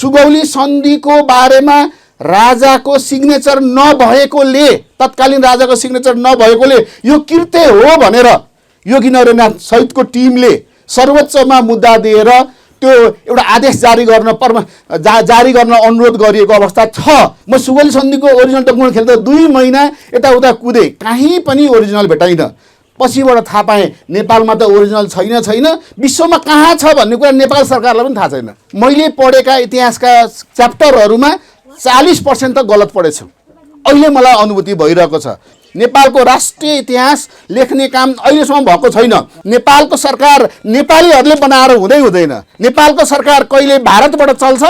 सुगौली सन्धिको बारेमा राजाको सिग्नेचर नभएकोले, तत्कालीन राजाको सिग्नेचर नभएकोले यो कृत्य हो भनेर योगी नरहरिनाथ सहितको टिमले सर्वोच्चमा मुद्दा दिएर त्यो एउटा आदेश जारी गर्न अनुरोध गरिएको अवस्था छ। म सुगौली सन्धिको ओरिजिनल डकुमेन्ट खेल्दा 2 महिना यताउता कुदे, कहीँ पनि ओरिजिनल भेटाइन। पछिबाट थाहा पाएँ नेपालमा त ओरिजिनल छैन, विश्वमा कहाँ छ भन्ने कुरा नेपाल सरकारलाई पनि थाहा छैन। मैले पढेका इतिहासका च्याप्टरहरूमा 40% त गलत पढेछु। अहिले मलाई अनुभूति भइरहेको छ नेपालको राष्ट्रिय इतिहास लेख्ने काम अहिलेसम्म भएको छैन। नेपालको सरकार नेपालीहरूले बनाएर हुँदैन। नेपालको सरकार कहिले भारतबाट चल्छ,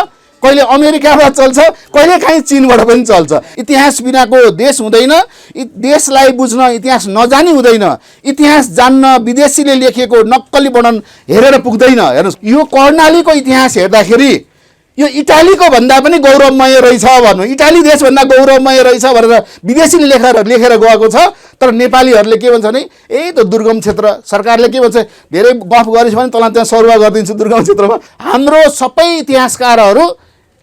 कहिले अमेरिकाबाट चल्छ, कहिले काहीँ चीनबाट पनि चल्छ। इतिहास बिनाको देश हुँदैन। देशलाई बुझ्न इतिहास नजानी हुँदैन। इतिहास जान्न विदेशीले लेखेको नक्कली वर्णन हेरेर पुग्दैन। हेर्नुहोस्, यो कर्णालीको इतिहास हेर्दाखेरि यो इटालीको भन्दा पनि गौरवमय रहेछ भन्नु, इटाली देशभन्दा गौरवमय रहेछ भनेर विदेशीले लेखेर गएको छ। तर नेपालीहरूले के भन्छ भने त दुर्गम क्षेत्र, सरकारले के भन्छ, धेरै गफ गरेछ भने तँलाई त्यहाँ सरुवा गरिदिन्छु दुर्गम क्षेत्रमा। हाम्रो सबै इतिहासकारहरू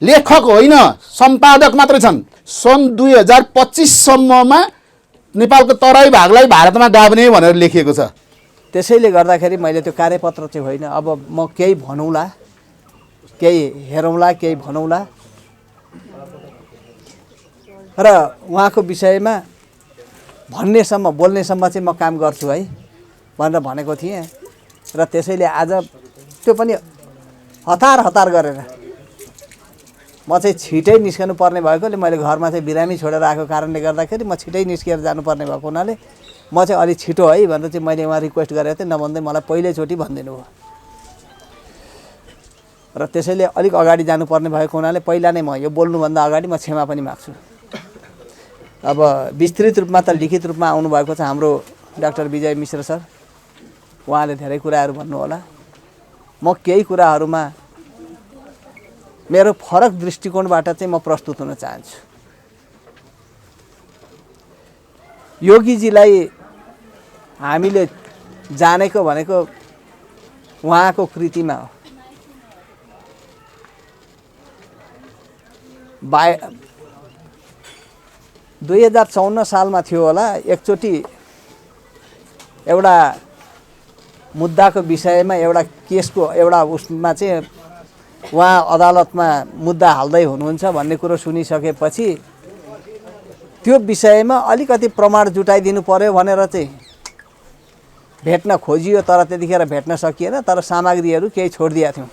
लेखक होइन, सम्पादक मात्रै छन्। सन् 2025 सम्ममा नेपालको तराई भागलाई भारतमा गाभ्ने भनेर लेखिएको छ। त्यसैले गर्दाखेरि मैले त्यो कार्यपत्र चाहिँ होइन, अब म केही भनौँला, केही हेरौँला, केही भनौँला र उहाँको विषयमा भन्नेसम्म बोल्नेसम्म चाहिँ म काम गर्छु है भनेर भनेको थिएँ। र त्यसैले आज त्यो पनि हतार गरेर म चाहिँ छिटै निस्कनु पर्ने भएकोले मैले घरमा चाहिँ बिरामी छोडेर आएको कारणले गर्दाखेरि म छिटै निस्किएर जानुपर्ने भएको हुनाले म चाहिँ अलि छिटो है भनेर चाहिँ मैले उहाँ रिक्वेस्ट गरेको थिएँ, नभन्दै मलाई पहिल्यैचोटि भनिदिनु भयो। र त्यसैले अलिक अगाडि जानुपर्ने भएको हुनाले पहिला नै म यो बोल्नुभन्दा अगाडि म क्षमा पनि माग्छु। अब विस्तृत रूपमा त लिखित रूपमा आउनुभएको छ हाम्रो डाक्टर विजय मिश्र सर, उहाँले धेरै कुराहरू भन्नुहोला। म केही कुराहरूमा मेरो फरक दृष्टिकोणबाट चाहिँ म प्रस्तुत हुन चाहन्छु। योगीजीलाई हामीले जानेको भनेको उहाँको कृतिमा हो। 2054 सालमा थियो होला, एकचोटि एउटा मुद्दाको विषयमा एउटा केसको एउटा उसमा चाहिँ उहाँ अदालतमा मुद्दा हाल्दै हुनुहुन्छ भन्ने कुरो सुनिसकेपछि त्यो विषयमा अलिकति प्रमाण जुटाइदिनु पर्यो भनेर चाहिँ भेट्न खोजियो, तर त्यतिखेर भेट्न सकिएन। तर सामग्रीहरू केही छोडिदिएका थियौँ।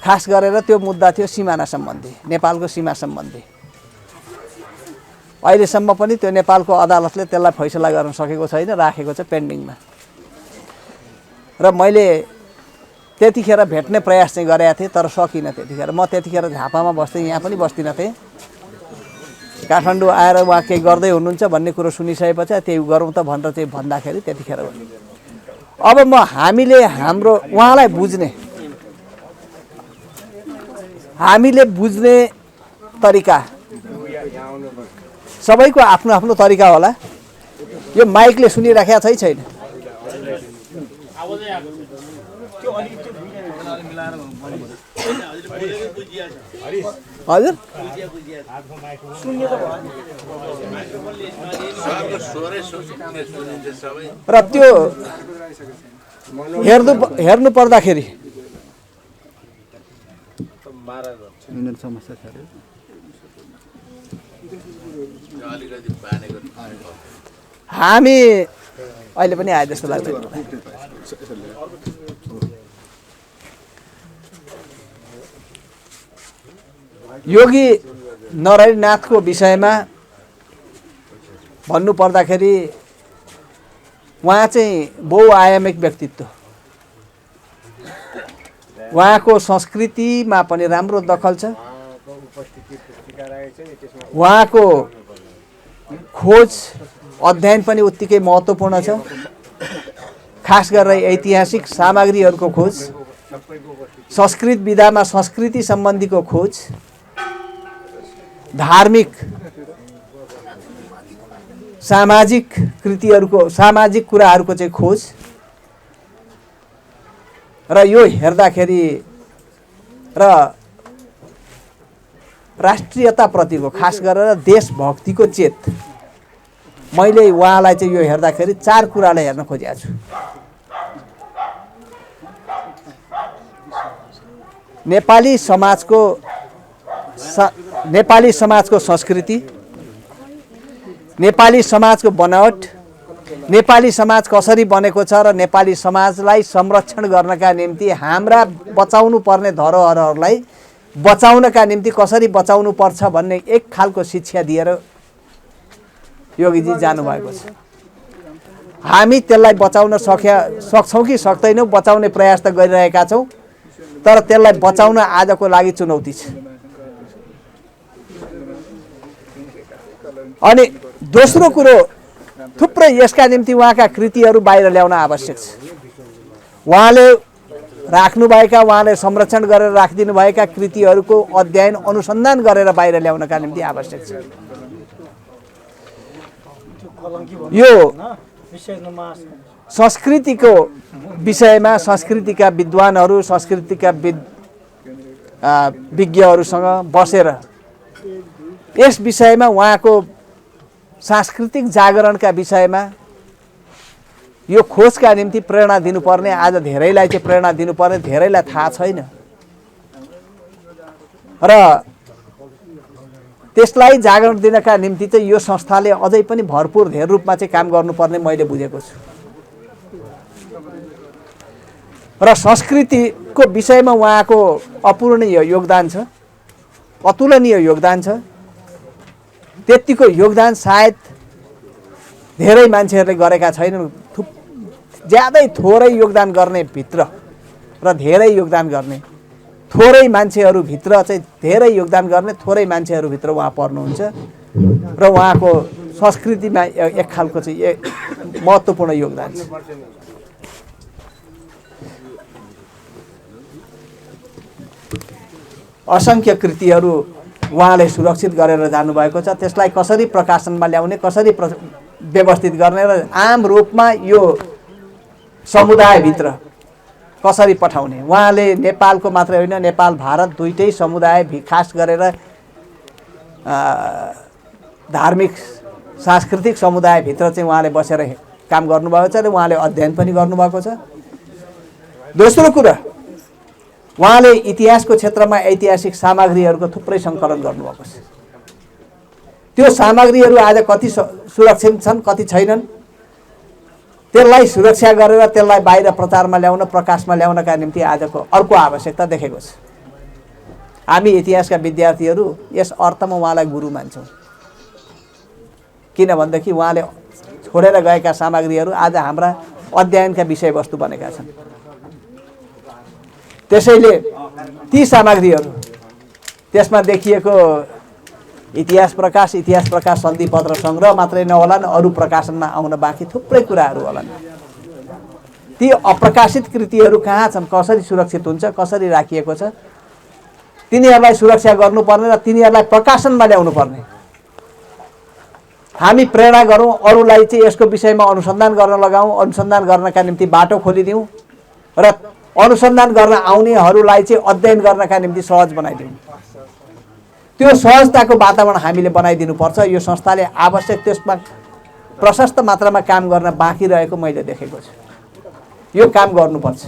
खास गरेर त्यो मुद्दा थियो सिमाना सम्बन्धी, नेपालको सीमा सम्बन्धी। अहिलेसम्म पनि त्यो नेपालको अदालतले त्यसलाई फैसला गर्न सकेको छैन, राखेको छ पेन्डिङमा। र मैले त्यतिखेर भेट्ने प्रयास चाहिँ गरेका थिएँ, तर सकिनँ त्यतिखेर। म त्यतिखेर झापामा बस्थेँ, यहाँ पनि बस्दिनँ थिएँ। काठमाडौँ आएर उहाँ केही गर्दै हुनुहुन्छ भन्ने कुरो सुनिसकेपछि त्यही गरौँ त भनेर चाहिँ भन्दाखेरि त्यतिखेर अब हामीले उहाँलाई हामीले बुझ्ने तरिका सबैको आफ्नो आफ्नो तरिका होला। यो माइकले सुनिराखेको छैन? हजुर र त्यो हेर्नु पर्दाखेरि हामी अहिले पनि आए जस्तो लाग्छ। योगी नरहरिनाथको विषयमा भन्नु पर्दाखेरि उहाँ चाहिँ बहुआयामिक व्यक्तित्व। उहाँको संस्कृतिमा पनि राम्रो दखल छ। उहाँको खोज अध्ययन पनि उत्तिकै महत्त्वपूर्ण छ। खास गरेर ऐतिहासिक सामग्रीहरूको खोज, संस्कृत विधामा संस्कृति सम्बन्धीको खोज, धार्मिक सामाजिक कृतिहरूको सामाजिक कुराहरूको चाहिँ खोज। र यो हेर्दाखेरि र राष्ट्रियताप्रतिको खास गरेर देशभक्तिको चेत मैले उहाँलाई चाहिँ यो हेर्दाखेरि 4 कुरालाई हेर्न खोजेको छु। नेपाली समाजको संस्कृति, नेपाली समाजको बनावट, नेपाली समाज कसरी बनेको छ र नेपाली समाजलाई संरक्षण गर्नका निम्ति हाम्रा बचाउनु पर्ने धरोहरहरूलाई बचाउनका निम्ति कसरी बचाउनु पर्छ भन्ने एक खालको शिक्षा दिएर योगीजी जानुभएको छ। हामी त्यसलाई बचाउन सक्छौँ कि सक्दैनौँ, बचाउने प्रयास त गरिरहेका छौँ, तर त्यसलाई बचाउन आजको लागि चुनौती छ। अनि दोस्रो कुरो, थुप्रै यसका निम्ति उहाँका कृतिहरू बाहिर ल्याउन आवश्यक छ। उहाँले राख्नुभएका, उहाँले संरक्षण गरेर राखिदिनुभएका कृतिहरूको अध्ययन अनुसन्धान गरेर बाहिर ल्याउनका निम्ति आवश्यक छ। यो संस्कृतिको विषयमा संस्कृतिका विद्वानहरू, संस्कृतिका विज्ञहरूसँग बसेर यस विषयमा उहाँको सांस्कृतिक जागरणका विषयमा यो खोजका निम्ति प्रेरणा दिनुपर्ने, आज धेरैलाई चाहिँ प्रेरणा दिनुपर्ने, धेरैलाई थाहा छैन र त्यसलाई जागरण दिनका निम्ति चाहिँ यो संस्थाले अझै पनि भरपुर धेर रूपमा चाहिँ काम गर्नुपर्ने मैले बुझेको छु। र संस्कृतिको विषयमा उहाँको अपूरणीय योगदान छ, अतुलनीय योगदान छ। त्यतिको योगदान सायद धेरै मान्छेहरूले गरेका छैनन्। ज्यादै थोरै योगदान गर्ने भित्र र धेरै योगदान गर्ने, थोरै मान्छेहरूभित्र चाहिँ धेरै योगदान गर्ने थोरै मान्छेहरूभित्र उहाँ पर्नुहुन्छ र उहाँको संस्कृतिमा एक खालको चाहिँ महत्त्वपूर्ण योगदान छ। असङ्ख्य कृतिहरू उहाँले सुरक्षित गरेर जानुभएको छ। त्यसलाई कसरी प्रकाशनमा ल्याउने, कसरी व्यवस्थित गर्ने र आम रूपमा यो समुदायभित्र कसरी पठाउने, उहाँले नेपालको मात्रै होइन, नेपाल भारत दुईटै समुदाय खास गरेर धार्मिक सांस्कृतिक समुदायभित्र चाहिँ उहाँले बसेर काम गर्नुभएको छ र उहाँले अध्ययन पनि गर्नुभएको छ। दोस्रो कुरा, उहाँले इतिहासको क्षेत्रमा ऐतिहासिक सामग्रीहरूको थुप्रै सङ्कलन गर्नुभएको छ। त्यो सामग्रीहरू आज कति सुरक्षित छन्, कति छैनन्, त्यसलाई सुरक्षा गरेर त्यसलाई बाहिर प्रचारमा ल्याउन, प्रकाशमा ल्याउनका निम्ति आजको अर्को आवश्यकता देखेको छ। हामी इतिहासका विद्यार्थीहरू यस अर्थमा उहाँलाई गुरु मान्छौँ, किनभनेदेखि उहाँले छोडेर गएका सामग्रीहरू आज हाम्रा अध्ययनका विषयवस्तु बनेका छन्। त्यसैले ती सामग्रीहरू, त्यसमा देखिएको इतिहास प्रकाश सन्धिपत्र सङ्ग्रह मात्रै नहोलान्, अरू प्रकाशनमा आउन बाँकी थुप्रै कुराहरू होलान्। ती अप्रकाशित कृतिहरू कहाँ छन्, कसरी सुरक्षित हुन्छ, कसरी राखिएको छ, तिनीहरूलाई सुरक्षा गर्नुपर्ने र तिनीहरूलाई प्रकाशनमा ल्याउनु पर्ने। हामी प्रेरणा गरौँ, अरूलाई चाहिँ यसको विषयमा अनुसन्धान गर्न लगाऊँ, अनुसन्धान गर्नका निम्ति बाटो खोलिदिउँ र अनुसन्धान गर्न आउनेहरूलाई चाहिँ अध्ययन गर्नका निम्ति सहज बनाइदिउँ। त्यो सहजताको वातावरण हामीले बनाइदिनुपर्छ। यो संस्थाले आवश्यक त्यसमा प्रशस्त मात्रामा काम गर्न बाँकी रहेको मैले देखेको छु। यो काम गर्नुपर्छ।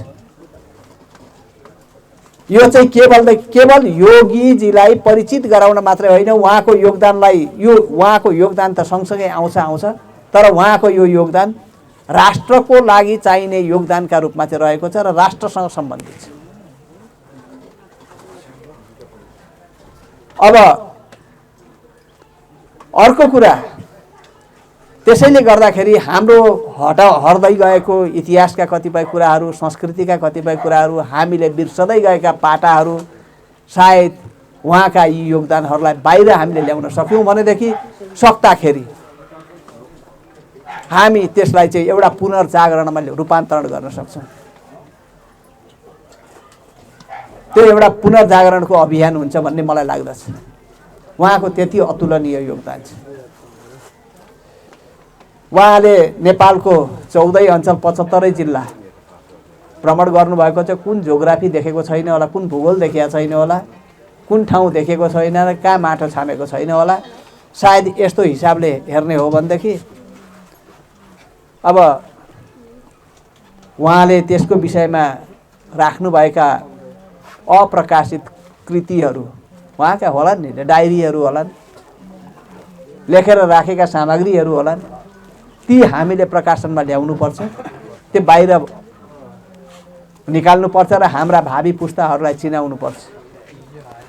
यो चाहिँ केवल योगीजीलाई परिचित गराउन मात्रै होइन, उहाँको योगदान त सँगसँगै आउँछ, तर उहाँको यो योगदान राष्ट्रको लागि चाहिने योगदानका रूपमा चाहिँ रहेको छ र राष्ट्रसँग सम्बन्धित छ। अब अर्को कुरा, त्यसैले गर्दाखेरि हाम्रो हट्दै गएको इतिहासका कतिपय कुराहरू, संस्कृतिका कतिपय कुराहरू, हामीले बिर्सदै गएका पाटाहरू, सायद उहाँका यी योगदानहरूलाई बाहिर हामीले ल्याउन सक्यौँ भनेदेखि सक्दाखेरि हामी त्यसलाई चाहिँ एउटा पुनर्जागरणमा रूपान्तरण गर्न सक्छौँ। त्यो एउटा पुनर्जागरणको अभियान हुन्छ भन्ने मलाई लाग्दछ। उहाँको त्यति अतुलनीय योगदान छ। उहाँले नेपालको 14 अञ्चल 75 जिल्ला भ्रमण गर्नुभएको छ, कुन जियोग्राफी देखेको छैन होला, कुन भूगोल देखेको छैन होला, कुन ठाउँ देखेको छैन र कहाँ माटो छामेको छैन होला। सायद यस्तो हिसाबले हेर्ने हो भनेदेखि अब उहाँले त्यसको विषयमा राख्नुभएका अप्रकाशित कृतिहरू उहाँका होलान् नि, डायरीहरू होलान्, लेखेर राखेका सामग्रीहरू होलान्, ती हामीले प्रकाशनमा ल्याउनुपर्छ, त्यो बाहिर निकाल्नुपर्छ र हाम्रा भावी पुस्ताहरूलाई चिनाउनुपर्छ।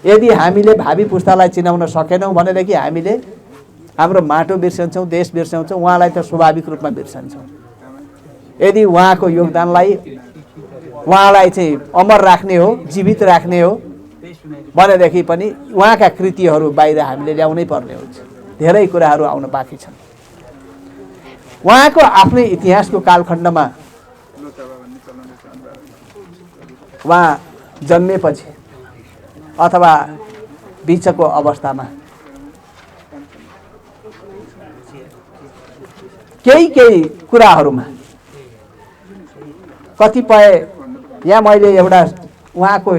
यदि हामीले भावी पुस्तालाई चिनाउन सकेनौँ भनेदेखि हामीले हाम्रो माटो बिर्सन्छौँ, देश बिर्सन्छौँ, उहाँलाई त स्वाभाविक रूपमा बिर्सन्छौँ। यदि उहाँको योगदानलाई उहाँलाई चाहिँ अमर राख्ने हो, जीवित राख्ने हो भनेदेखि पनि उहाँका कृतिहरू बाहिर हामीले ल्याउनै पर्ने हुन्छ। धेरै कुराहरू आउन बाँकी छन्। उहाँको आफ्नै इतिहासको कालखण्डमा उहाँ जन्मेपछि अथवा बिचको अवस्थामा केही कुराहरूमा कतिपय यहाँ मैले एउटा उहाँको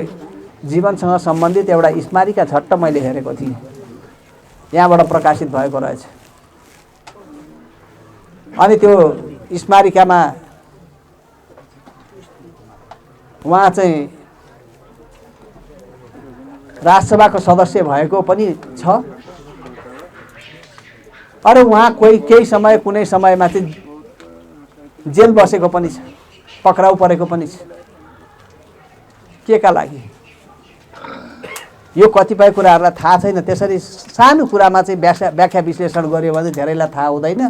जीवनसँग सम्बन्धित एउटा स्मारिका झट्ट मैले हेरेको थिएँ, यहाँबाट प्रकाशित भएको रहेछ। अनि त्यो स्मारिकामा उहाँ चाहिँ राजसभाको सदस्य भएको पनि छ, अरू उहाँ केही समय कुनै समयमा चाहिँ जेल बसेको पनि छ, पक्राउ परेको पनि छ। के का लागि यो कतिपय कुराहरूलाई थाहा छैन। त्यसरी सानो कुरामा चाहिँ व्याख्या विश्लेषण गर्यो भने धेरैलाई थाहा हुँदैन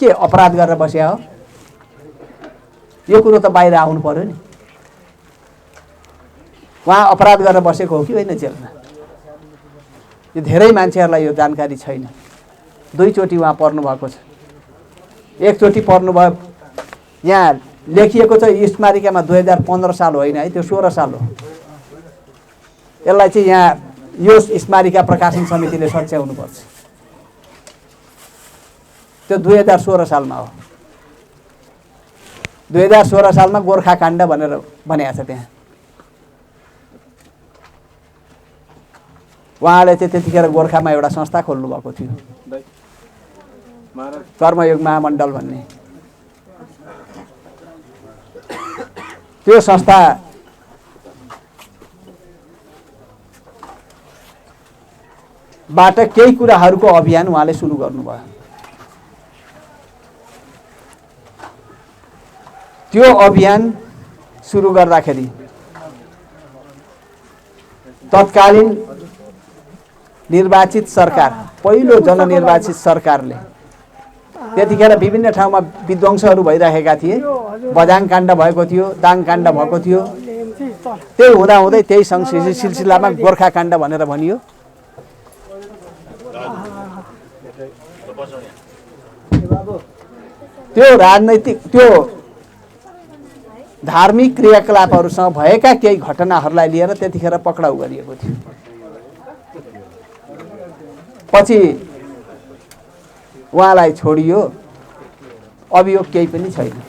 के अपराध गरेर बस्या हो। यो कुरो त बाहिर आउनु पर्यो नि, उहाँ अपराध गरेर बसेको हो कि होइन जेलमा। यो धेरै मान्छेहरूलाई यो जानकारी छैन। दुईचोटि उहाँ पर्नुभएको छ, एकचोटि पर्नुभयो। यहाँ लेखिएको छ स्मारिकामा 2015 साल होइन है, त्यो 16 साल हो। यसलाई चाहिँ यहाँ यो स्मारिका प्रकाशन समितिले सच्याउनुपर्छ। त्यो 2016 सालमा हो। 2016 सालमा गोर्खाकाण्ड भनेर भनेको छ त्यहाँ। उहाँले चाहिँ त्यतिखेर गोर्खामा एउटा संस्था खोल्नु भएको थियो, कर्मयोग महामण्डल भन्ने। त्यो संस्थाबाट केही कुराहरूको अभियान उहाँले सुरु गर्नुभयो। त्यो अभियान सुरु गर्दाखेरि तत्कालीन निर्वाचित सरकार, पहिलो जननिर्वाचित सरकारले त्यतिखेर विभिन्न ठाउँमा विध्वंसहरू भइरहेका थिए। बझाङ काण्ड भएको थियो, दाङ काण्ड भएको थियो। त्यही हुँदाहुँदै त्यही सिलसिलामा गोर्खा काण्ड भनेर भनियो। त्यो राजनैतिक, त्यो धार्मिक क्रियाकलापहरूसँग भएका केही घटनाहरूलाई लिएर त्यतिखेर पक्राउ गरिएको थियो। पछि उहाँलाई छोडियो, अभियोग केही पनि छैन।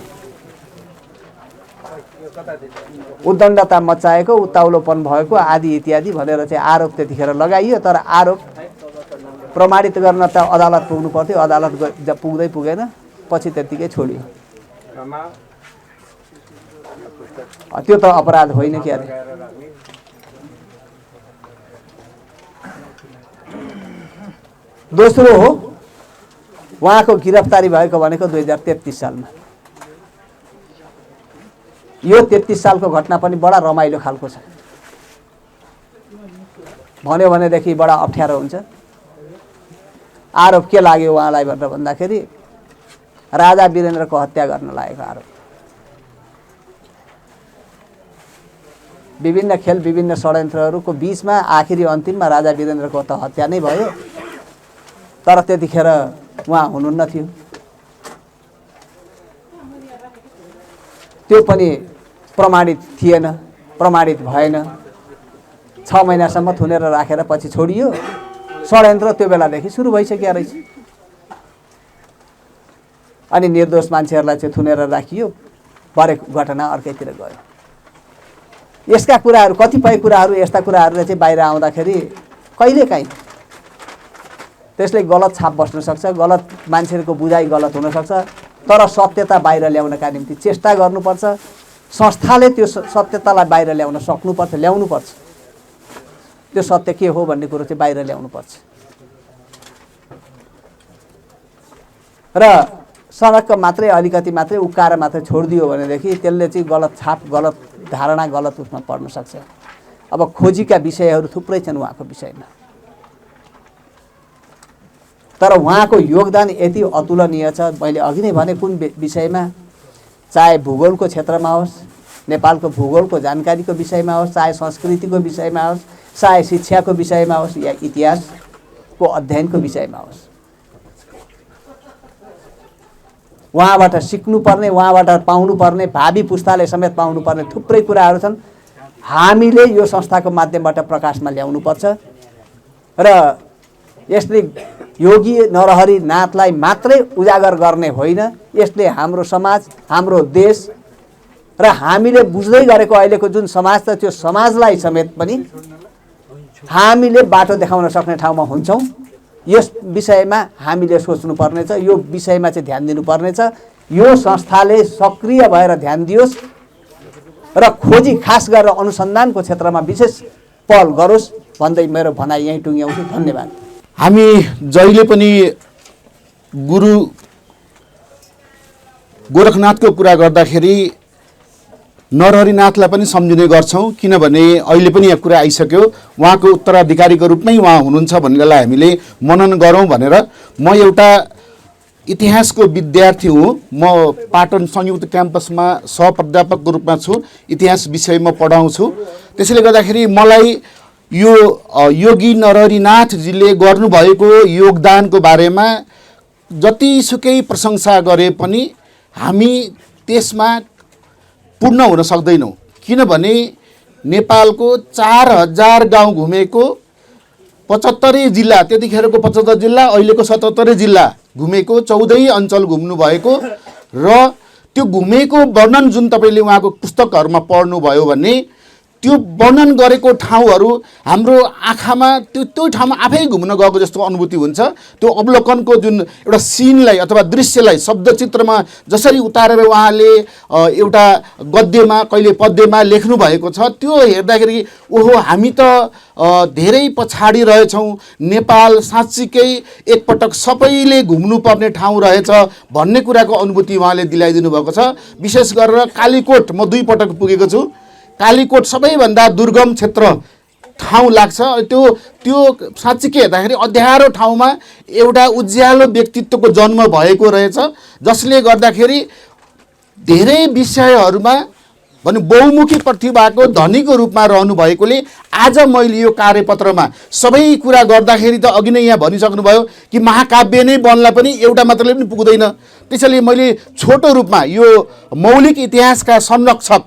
उद्दण्डता मचाएको, उत्ताउलोपन भएको आदि इत्यादि भनेर चाहिँ आरोप त्यतिखेर लगाइयो। तर आरोप प्रमाणित गर्न त अदालत पुग्नु पर्थ्यो, अदालत पुग्दै पुगेन, पछि त्यतिकै छोडियो। त्यो त अपराध होइन क्या अरे। दोस्रो हो उहाँको गिरफ्तारी भएको भनेको 2033 सालमा। यो 33 सालको घटना पनि बडा रमाइलो खालको छ। भन्यो भनेदेखि बडा अप्ठ्यारो हुन्छ। आरोप के लाग्यो उहाँलाई भनेर भन्दाखेरि राजा वीरेन्द्रको हत्या गर्न लागेको आरोप। विभिन्न खेल, विभिन्न षड्यन्त्रहरूको बीचमा आखिरी अन्तिममा राजा वीरेन्द्रको त हत्या नै भयो। तर त्यतिखेर उहाँ हुनुहुन्न थियो। त्यो पनि प्रमाणित थिएन, प्रमाणित भएन। 6 महिनासम्म थुनेर राखेर पछि छोडियो। षड्यन्त्र त्यो बेलादेखि सुरु भइसक्यो रहेछ। अनि निर्दोष मान्छेहरूलाई चाहिँ थुनेर राखियो, भरे घटना अर्कैतिर गयो। यसका कुराहरू कतिपय कुराहरू यस्ता कुराहरूले चाहिँ बाहिर आउँदाखेरि कहिलेकाहीँ त्यसले गलत छाप बस्न सक्छ, गलत मान्छेहरूको बुझाइ गलत हुनसक्छ। तर सत्यता बाहिर ल्याउनका निम्ति चेष्टा गर्नुपर्छ। संस्थाले त्यो सत्यतालाई बाहिर ल्याउनुपर्छ। त्यो सत्य के हो भन्ने कुरो चाहिँ बाहिर ल्याउनुपर्छ। र सडक मात्रै अलिकति मात्रै उक्काएर मात्रै छोडिदियो भनेदेखि त्यसले चाहिँ गलत छाप, गलत धारणा, गलत उसमा पर्न सक्छ। अब खोजीका विषयहरू थुप्रै छन् उहाँको विषयमा, तर उहाँको योगदान यति अतुलनीय छ। मैले अघि नै भने कुन विषयमा, चाहे भूगोलको क्षेत्रमा होस्, नेपालको भूगोलको जानकारीको विषयमा होस्, चाहे संस्कृतिको विषयमा होस्, चाहे शिक्षाको विषयमा होस् या इतिहासको अध्ययनको विषयमा होस्, उहाँबाट सिक्नुपर्ने, उहाँबाट पाउनुपर्ने, भावी पुस्ताले समेत पाउनुपर्ने थुप्रै कुराहरू छन्। हामीले यो संस्थाको माध्यमबाट प्रकाशमा ल्याउनुपर्छ र यसले योगी नरहरि नाथलाई मात्रै उजागर गर्ने होइन, यसले हाम्रो समाज, हाम्रो देश र हामीले बुझ्दै गरेको अहिलेको जुन समाज छ त्यो समाजलाई समेत पनि हामीले बाटो देखाउन सक्ने ठाउँमा हुन्छौँ। यस विषयमा हामीले सोच्नुपर्नेछ, यो विषयमा चाहिँ ध्यान दिनुपर्नेछ। यो संस्थाले सक्रिय भएर ध्यान दियोस् र खोजी, खास गरेर अनुसन्धानको क्षेत्रमा विशेष पहल गरोस् भन्दै मेरो भनाइ यहीँ टुङ्ग्याउँछु। धन्यवाद। हामी जहिले पनि गुरु गोरखनाथको कुरा गर्दाखेरि नरहरिनाथलाई पनि सम्झिने गर्छौँ, किनभने अहिले पनि यहाँ कुरा आइसक्यो, उहाँको उत्तराधिकारीको रूपमै उहाँ हुनुहुन्छ भन्नेलाई हामीले मनन गरौँ भनेर। म एउटा इतिहासको विद्यार्थी हुँ, म पाटन संयुक्त क्याम्पसमा सहप्राध्यापकको रूपमा छु, इतिहास विषयमा पढाउँछु। त्यसैले गर्दाखेरि मलाई यो योगी नरहरिनाथजीले गर्नुभएको योगदानको बारेमा जतिसुकै प्रशंसा गरे पनि हामी त्यसमा पूर्ण हुन सक्दैनौँ, किनभने नेपालको 4000 गाउँ घुमेको, 75 जिल्ला, त्यतिखेरको 75 जिल्ला, अहिलेको 77 जिल्ला घुमेको, 14 अञ्चल घुम्नुभएको र त्यो घुमेको वर्णन जुन तपाईँले उहाँको पुस्तकहरूमा पढ्नुभयो भने त्यो वर्णन गरेको ठाउँहरू हाम्रो आँखामा त्यो ठाउँमा आफै घुम्न गएको जस्तो अनुभूति हुन्छ। त्यो अवलोकनको जुन एउटा सिनलाई अथवा दृश्यलाई शब्दचित्रमा जसरी उतारेर उहाँले एउटा गद्यमा कहिले पद्यमा लेख्नु भएको छ, त्यो हेर्दाखेरि ओहो हामी त धेरै पछाडि रहेछौँ, नेपाल साँच्चीकै एकपटक सबैले घुम्नुपर्ने ठाउँ रहेछ भन्ने कुराको अनुभूति उहाँले दिलाइदिनु भएको छ। विशेष गरेर कालीकोट म 2 पटक पुगेको छु। कालीकोट सबैभन्दा दुर्गम क्षेत्र ठाउँ लाग्छ। त्यो साँच्चीकै हेर्दाखेरि अँध्यारो ठाउँमा एउटा उज्यालो व्यक्तित्वको जन्म भएको रहेछ, जसले गर्दाखेरि धेरै विषयहरूमा भने बहुमुखी प्रतिभाको धनीको रूपमा रहनु भएकोले आज मैले यो कार्यपत्रमा सबै कुरा गर्दाखेरि त अघि नै यहाँ भनिसक्नुभयो कि महाकाव्य नै बन्ला पनि एउटा मात्रले पनि पुग्दैन। त्यसैले मैले छोटो रूपमा यो मौलिक इतिहासका संरक्षक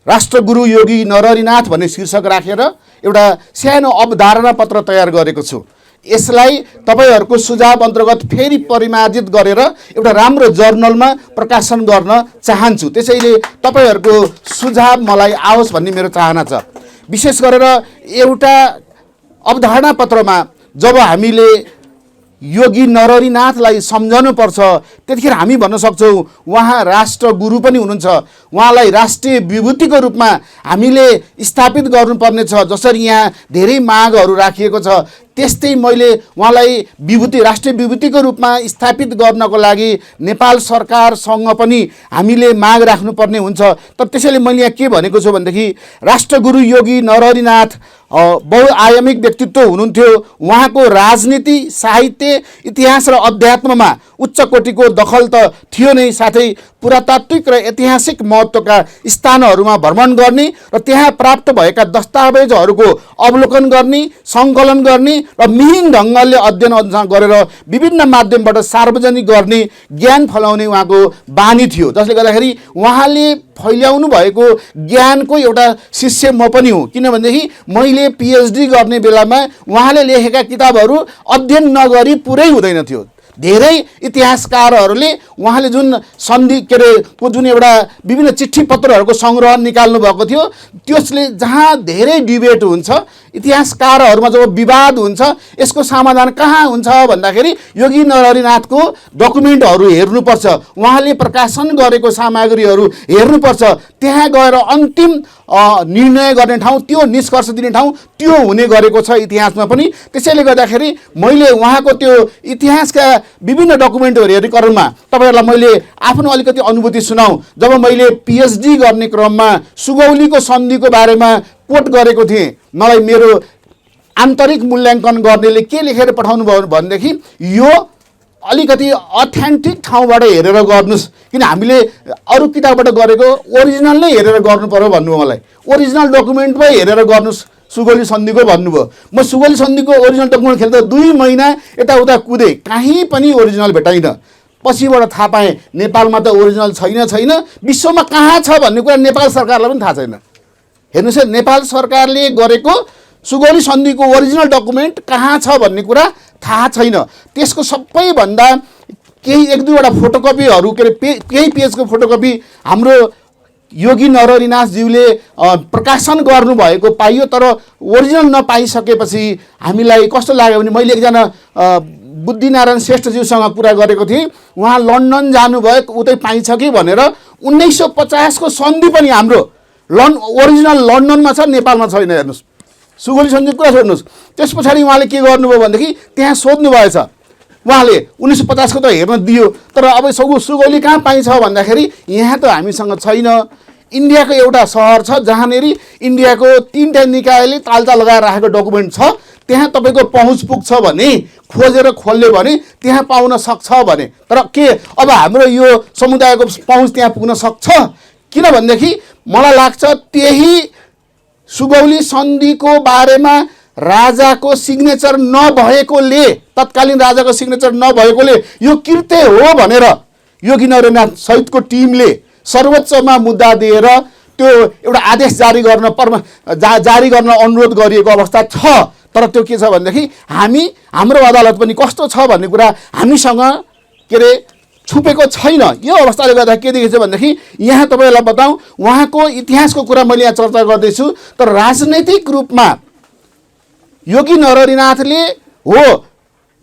राष्ट्रगुरु योगी नरहरिनाथ भन्ने शीर्षक राखेर एउटा सानो अवधारणा पत्र तयार गरेको छु। यसलाई तपाईँहरूको सुझाव अन्तर्गत फेरि परिमार्जित गरेर एउटा राम्रो जर्नलमा प्रकाशन गर्न चाहन्छु। त्यसैले तपाईँहरूको सुझाव मलाई आओस् भन्ने मेरो चाहना छ। विशेष गरेर एउटा अवधारणा पत्रमा जब हामीले योगी नरहरिनाथलाई सम्झनुपर्छ त्यतिखेर हामी भन्न सक्छौँ उहाँ राष्ट्रगुरु पनि हुनुहुन्छ, उहाँलाई राष्ट्रिय विभूतिको रूपमा हामीले स्थापित गर्नुपर्नेछ। जसरी यहाँ धेरै मागहरू राखिएको छ त्यस्तै मैले उहाँलाई विभूति, राष्ट्रिय विभूतिको रूपमा स्थापित गर्नको लागि नेपाल सरकारसँग पनि हामीले माग राख्नुपर्ने हुन्छ। तर त्यसैले मैले यहाँ के भनेको छु भनेदेखि राष्ट्रगुरु योगी नरहरिनाथ बहुआयामिक व्यक्तित्व हुनुहुन्थ्यो। उहाँको राजनीति, साहित्य, इतिहास र अध्यात्ममा उच्च कोटिको दखल त थियो नै, साथै पुरातात्विक र ऐतिहासिक महत्त्वका स्थानहरूमा भ्रमण गर्ने र त्यहाँ प्राप्त भएका दस्तावेजहरूको अवलोकन गर्ने, सङ्कलन गर्ने र मिहिन ढङ्गले अध्ययन अनुसन्धान गरेर विभिन्न माध्यमबाट सार्वजनिक गर्ने ज्ञान फैलाउने उहाँको बानी थियो। जसले गर्दाखेरि उहाँले फैल्याउनु भएको ज्ञानको एउटा शिष्य म पनि हुँ, किनभनेदेखि मैले पिएचडी गर्ने बेलामा उहाँले लेखेका किताबहरू अध्ययन नगरी पुरै हुँदैन थियो। धेरै इतिहासकारहरूले उहाँले जुन सन्धि के अरे को जुन एउटा विभिन्न चिठी पत्रहरूको सङ्ग्रह निकाल्नु भएको थियो, त्यसले जहाँ धेरै डिबेट हुन्छ, इतिहासकारहरूमा जब विवाद हुन्छ, यसको समाधान कहाँ हुन्छ भन्दाखेरि योगी नरहरिनाथको डकुमेन्टहरू हेर्नुपर्छ, उहाँले प्रकाशन गरेको सामग्रीहरू हेर्नुपर्छ। त्यहाँ गएर अन्तिम निर्णय गर्ने ठाउँ, त्यो निष्कर्ष दिने ठाउँ त्यो हुने गरेको छ इतिहासमा पनि। त्यसैले गर्दाखेरि मैले उहाँको त्यो इतिहासका विभिन्न डकुमेन्टहरू हेर्ने क्रममा तपाईँहरूलाई मैले आफ्नो अलिकति अनुभूति सुनाउँ। जब मैले पिएचडी गर्ने क्रममा सुगौलीको सन्धिको बारेमा कोट गरेको थिएँ, मलाई मेरो आन्तरिक मूल्याङ्कन गर्नेले के लेखेर पठाउनु भयो भनेदेखि यो अलिकति अथेन्टिक ठाउँबाट हेरेर गर्नुहोस्, किन हामीले अरू किताबबाट गरेको ओरिजिनल नै हेरेर गर्नु पर्यो भन्नुभयो मलाई। ओरिजिनल डकुमेन्टमै हेरेर गर्नुहोस् सुगौली सन्धिको भन्नुभयो। म सुगौली सन्धिको ओरिजिनल डकुमेन्ट खेल्दा 2 महिना यताउता कुदेँ, कहीँ पनि ओरिजिनल भेटाइनँ। पछिबाट थाहा पाएँ नेपालमा त ओरिजिनल छैन, विश्वमा कहाँ छ भन्ने कुरा नेपाल सरकारलाई पनि थाहा छैन। हेर्नुहोस् है, नेपाल सरकारले गरेको सुगौली सन्धिको ओरिजिनल डकुमेन्ट कहाँ छ भन्ने कुरा थाहा छैन। त्यसको सबैभन्दा केही 1-2वटा फोटोकपीहरू के अरे केही पेजको फोटोकपी हाम्रो योगी नरहरिनाथज्यूले प्रकाशन गर्नुभएको पाइयो, तर ओरिजिनल नपाइसकेपछि हामीलाई कस्तो लाग्यो भने मैले एकजना बुद्धिनारायण श्रेष्ठज्यूसँग कुरा गरेको थिएँ, उहाँ लन्डन जानुभयो, उतै पाइन्छ कि भनेर। 1950 को सन्धि पनि हाम्रो ओरिजिनल लन्डनमा छ, नेपालमा छैन। हेर्नुहोस् सुगौली सन्धिको कुरा छोड्नुहोस्। त्यस पछाडि उहाँले के गर्नुभयो भनेदेखि त्यहाँ सोध्नु भएछ, उहाँले 1950 को त हेर्न दियो, तर अब सुगौली कहाँ पाइन्छ भन्दाखेरि यहाँ त हामीसँग छैन। इन्डियाको एउटा सहर छ जहाँनिर इन्डियाको 3टा निकायले तालचा लगाएर राखेको डकुमेन्ट छ, त्यहाँ तपाईँको पहुँच पुग्छ भने, खोजेर खोल्यो भने त्यहाँ पाउन सक्छ भने। तर के अब हाम्रो यो समुदायको पहुँच त्यहाँ पुग्न सक्छ? किनभनेदेखि मलाई लाग्छ त्यही सुगौली सन्धिको बारेमा राजाको सिग्नेचर नभएकोले, तत्कालीन राजाको सिग्नेचर नभएकोले यो कृत्य हो भनेर योगी नरहरिनाथ सहितको टिमले सर्वोच्चमा मुद्दा दिएर त्यो एउटा आदेश जारी गर्न अनुरोध गरिएको अवस्था छ। तर त्यो के छ भनेदेखि हाम्रो अदालत पनि कस्तो छ भन्ने कुरा हामीसँग के अरे छुपेको छैन। यो अवस्थाले गर्दा के देखिन्छ भनेदेखि यहाँ तपाईँहरूलाई बताऊँ, उहाँको इतिहासको कुरा मैले यहाँ चर्चा गर्दैछु, तर राजनैतिक रूपमा योगी नरहरिनाथले हो